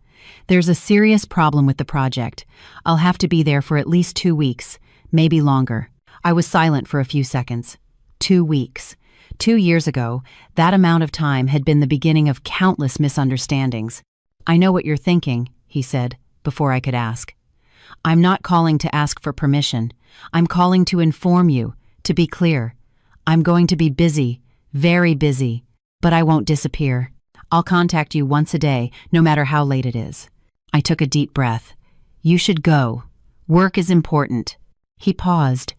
A: There's a serious problem with the project. I'll have to be there for at least 2 weeks, maybe longer." I was silent for a few seconds. 2 weeks. 2 years ago, that amount of time had been the beginning of countless misunderstandings. "I know what you're thinking," he said, before I could ask. "I'm not calling to ask for permission. I'm calling to inform you, to be clear. I'm going to be busy, very busy, but I won't disappear. I'll contact you once a day, no matter how late it is." I took a deep breath. "You should go. Work is important." He paused.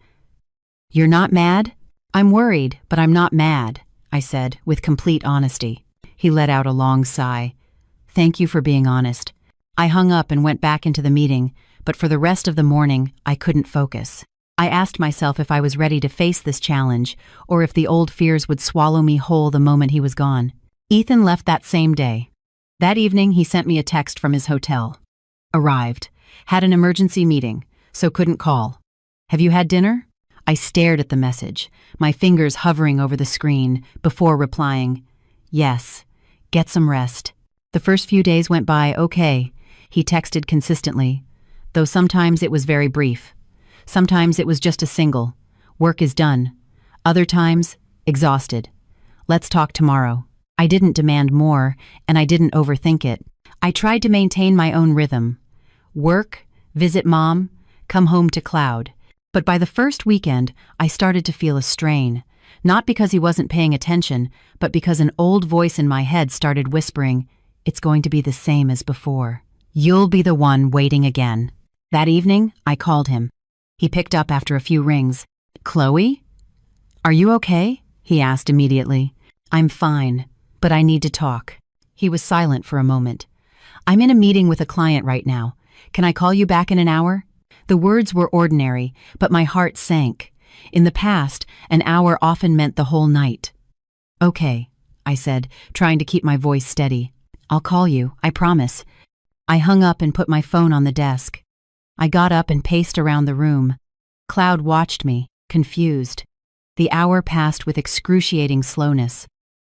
A: "You're not mad?" "I'm worried, but I'm not mad," I said, with complete honesty. He let out a long sigh. "Thank you for being honest." I hung up and went back into the meeting, but for the rest of the morning, I couldn't focus. I asked myself if I was ready to face this challenge, or if the old fears would swallow me whole the moment he was gone. Ethan left that same day. That evening, he sent me a text from his hotel. "Arrived. Had an emergency meeting, so couldn't call. Have you had dinner?" I stared at the message, my fingers hovering over the screen, before replying, "Yes. Get some rest." The first few days went by okay. He texted consistently, though sometimes it was very brief. Sometimes it was just a single, "Work is done." Other times, "Exhausted. Let's talk tomorrow." I didn't demand more, and I didn't overthink it. I tried to maintain my own rhythm. Work, visit mom, come home to Cloud. But by the first weekend, I started to feel a strain. Not because he wasn't paying attention, but because an old voice in my head started whispering, "It's going to be the same as before. You'll be the one waiting again." That evening, I called him. He picked up after a few rings. "Chloe? Are you okay?" he asked immediately. "I'm fine, but I need to talk." He was silent for a moment. "I'm in a meeting with a client right now. Can I call you back in an hour?" The words were ordinary, but my heart sank. In the past, an hour often meant the whole night. "Okay," I said, trying to keep my voice steady. "I'll call you, I promise." I hung up and put my phone on the desk. I got up and paced around the room. Cloud watched me, confused. The hour passed with excruciating slowness.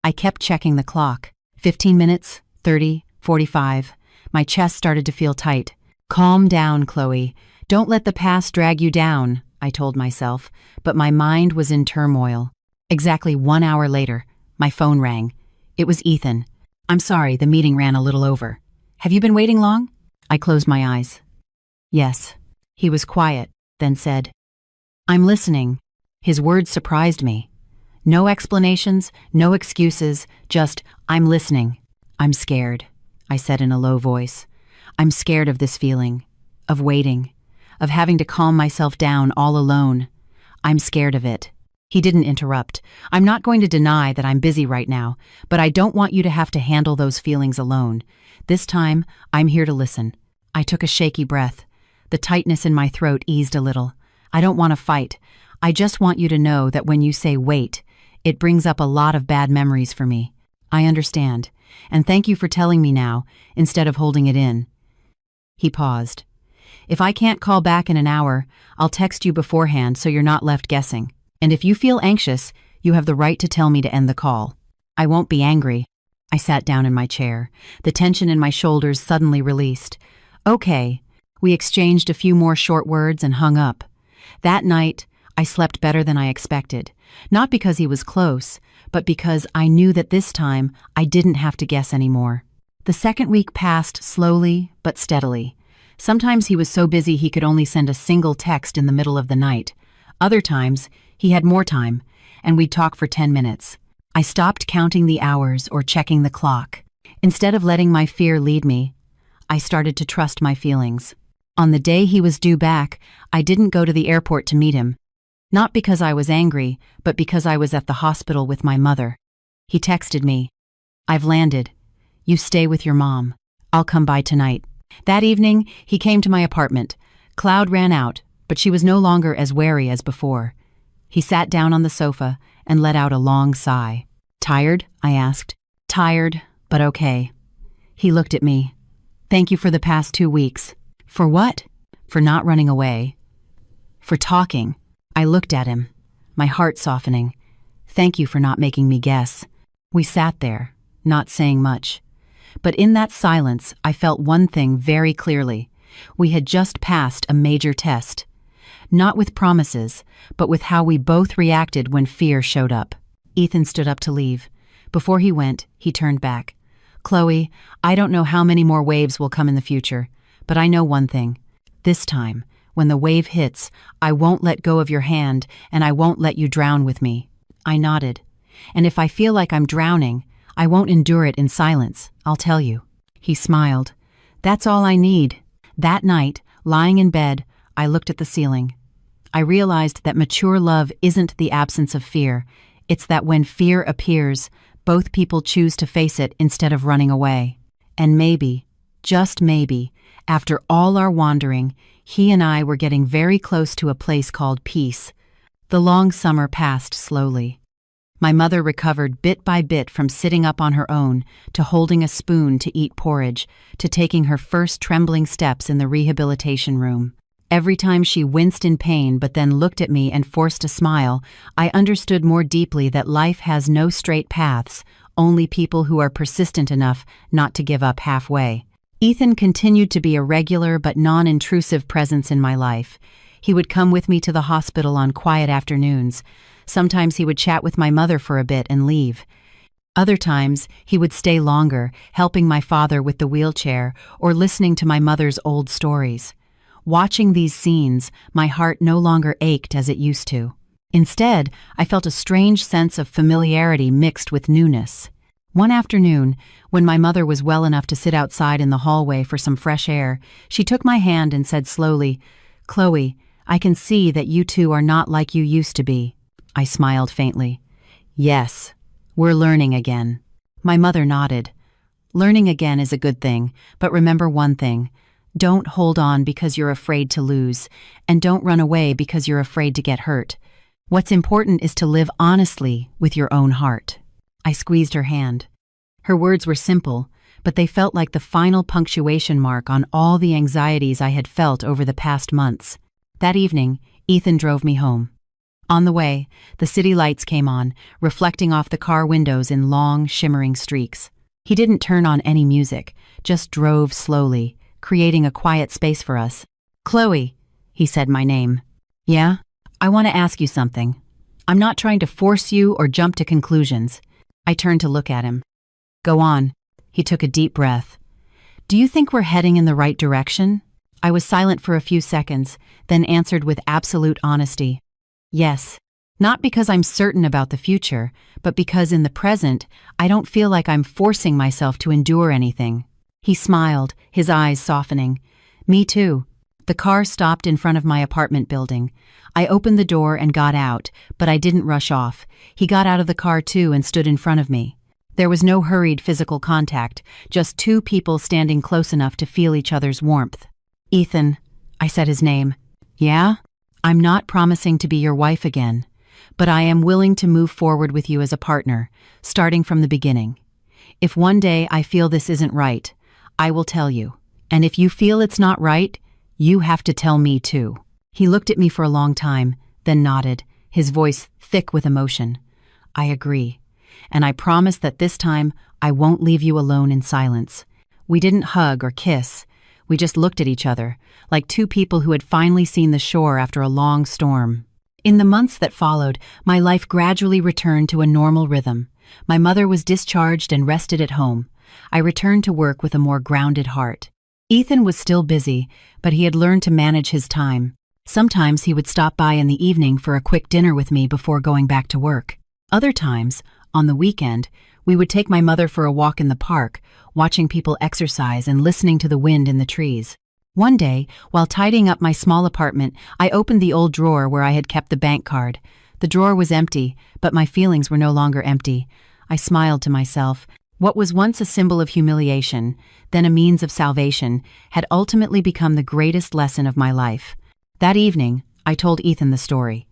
A: I kept checking the clock. 15 minutes, 30, 45. My chest started to feel tight. "Calm down, Chloe. Don't let the past drag you down," I told myself, but my mind was in turmoil. Exactly 1 hour later, my phone rang. It was Ethan. "I'm sorry, the meeting ran a little over. Have you been waiting long?" I closed my eyes. "Yes." He was quiet, then said, "I'm listening." His words surprised me. No explanations, no excuses, just, "I'm listening." "I'm scared," I said in a low voice. "I'm scared of this feeling, of waiting, of having to calm myself down all alone. I'm scared of it." He didn't interrupt. "I'm not going to deny that I'm busy right now, but I don't want you to have to handle those feelings alone. This time, I'm here to listen." I took a shaky breath. The tightness in my throat eased a little. "I don't want to fight. I just want you to know that when you say wait, it brings up a lot of bad memories for me. I understand, and thank you for telling me now, instead of holding it in." He paused. "If I can't call back in an hour, I'll text you beforehand so you're not left guessing. And if you feel anxious, you have the right to tell me to end the call. I won't be angry." I sat down in my chair. The tension in my shoulders suddenly released. "Okay." We exchanged a few more short words and hung up. That night, I slept better than I expected. Not because he was close, but because I knew that this time I didn't have to guess anymore. The second week passed slowly but steadily. Sometimes he was so busy he could only send a single text in the middle of the night. Other times, he had more time, and we'd talk for 10 minutes. I stopped counting the hours or checking the clock. Instead of letting my fear lead me, I started to trust my feelings. On the day he was due back, I didn't go to the airport to meet him. Not because I was angry, but because I was at the hospital with my mother. He texted me, "I've landed. You stay with your mom. I'll come by tonight." That evening, he came to my apartment. Cloud ran out, but she was no longer as wary as before. He sat down on the sofa and let out a long sigh. "Tired?" I asked. "Tired, but okay." He looked at me. "Thank you for the past 2 weeks." "For what?" "For not running away. For talking." I looked at him, my heart softening. "Thank you for not making me guess." We sat there, not saying much. But in that silence, I felt one thing very clearly. We had just passed a major test. Not with promises, but with how we both reacted when fear showed up. Ethan stood up to leave. Before he went, he turned back. "Chloe, I don't know how many more waves will come in the future, but I know one thing. This time, when the wave hits, I won't let go of your hand and I won't let you drown with me." I nodded. "And if I feel like I'm drowning, I won't endure it in silence, I'll tell you." He smiled. "That's all I need." That night, lying in bed, I looked at the ceiling. I realized that mature love isn't the absence of fear. It's that when fear appears, both people choose to face it instead of running away. And maybe, just maybe, after all our wandering, he and I were getting very close to a place called peace. The long summer passed slowly. My mother recovered bit by bit from sitting up on her own, to holding a spoon to eat porridge, to taking her first trembling steps in the rehabilitation room. Every time she winced in pain but then looked at me and forced a smile, I understood more deeply that life has no straight paths, only people who are persistent enough not to give up halfway. Ethan continued to be a regular but non-intrusive presence in my life. He would come with me to the hospital on quiet afternoons. Sometimes he would chat with my mother for a bit and leave. Other times, he would stay longer, helping my father with the wheelchair or listening to my mother's old stories. Watching these scenes, my heart no longer ached as it used to. Instead, I felt a strange sense of familiarity mixed with newness. One afternoon, when my mother was well enough to sit outside in the hallway for some fresh air, she took my hand and said slowly, "Chloe, I can see that you two are not like you used to be." I smiled faintly. "Yes, we're learning again." My mother nodded. "Learning again is a good thing, but remember one thing. Don't hold on because you're afraid to lose, and don't run away because you're afraid to get hurt. What's important is to live honestly with your own heart." I squeezed her hand. Her words were simple, but they felt like the final punctuation mark on all the anxieties I had felt over the past months. That evening, Ethan drove me home. On the way, the city lights came on, reflecting off the car windows in long, shimmering streaks. He didn't turn on any music, just drove slowly, creating a quiet space for us. "Chloe," he said my name. "Yeah? I want to ask you something. I'm not trying to force you or jump to conclusions." I turned to look at him. "Go on." He took a deep breath. "Do you think we're heading in the right direction?" I was silent for a few seconds, then answered with absolute honesty. "Yes. Not because I'm certain about the future, but because in the present, I don't feel like I'm forcing myself to endure anything." He smiled, his eyes softening. "Me too." The car stopped in front of my apartment building. I opened the door and got out, but I didn't rush off. He got out of the car too and stood in front of me. There was no hurried physical contact, just two people standing close enough to feel each other's warmth. "Ethan," I said his name. "Yeah? I'm not promising to be your wife again, but I am willing to move forward with you as a partner, starting from the beginning. If one day I feel this isn't right, I will tell you. And if you feel it's not right, you have to tell me too." He looked at me for a long time, then nodded, his voice thick with emotion. "I agree. And I promise that this time I won't leave you alone in silence." We didn't hug or kiss. We just looked at each other, like two people who had finally seen the shore after a long storm. In the months that followed, my life gradually returned to a normal rhythm. My mother was discharged and rested at home. I returned to work with a more grounded heart. Ethan was still busy, but he had learned to manage his time. Sometimes he would stop by in the evening for a quick dinner with me before going back to work. Other times, on the weekend, we would take my mother for a walk in the park, watching people exercise and listening to the wind in the trees. One day, while tidying up my small apartment, I opened the old drawer where I had kept the bank card. The drawer was empty, but my feelings were no longer empty. I smiled to myself. What was once a symbol of humiliation, then a means of salvation, had ultimately become the greatest lesson of my life. That evening, I told Ethan the story.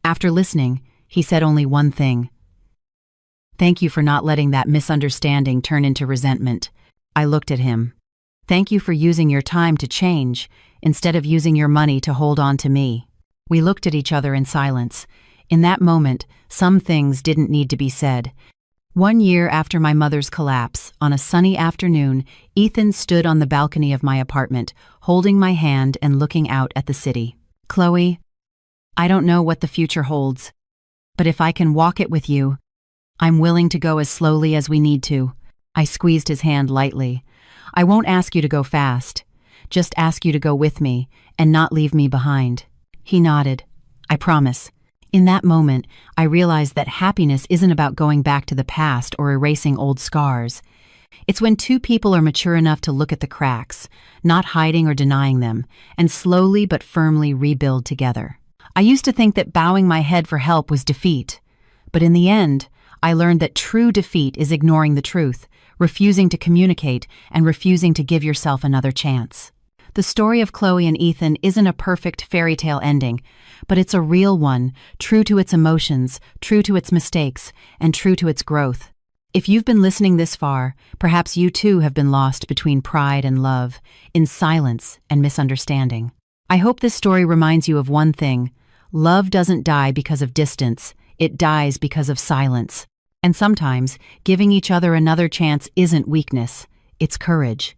A: After listening, he said only one thing. "Thank you for not letting that misunderstanding turn into resentment." I looked at him. "Thank you for using your time to change, instead of using your money to hold on to me." We looked at each other in silence. In that moment, some things didn't need to be said. 1 year after my mother's collapse, on a sunny afternoon, Ethan stood on the balcony of my apartment, holding my hand and looking out at the city. Chloe, I don't know what the future holds, but if I can walk it with you, I'm willing to go as slowly as we need to. I squeezed his hand lightly. I won't ask you to go fast. Just ask you to go with me and not leave me behind. He nodded. I promise. In that moment, I realized that happiness isn't about going back to the past or erasing old scars. It's when two people are mature enough to look at the cracks, not hiding or denying them, and slowly but firmly rebuild together. I used to think that bowing my head for help was defeat, but in the end, I learned that true defeat is ignoring the truth, refusing to communicate, and refusing to give yourself another chance. The story of Chloe and Ethan isn't a perfect fairy tale ending, but it's a real one, true to its emotions, true to its mistakes, and true to its growth. If you've been listening this far, perhaps you too have been lost between pride and love, in silence and misunderstanding. I hope this story reminds you of one thing: love doesn't die because of distance, it dies because of silence. And sometimes, giving each other another chance isn't weakness, it's courage.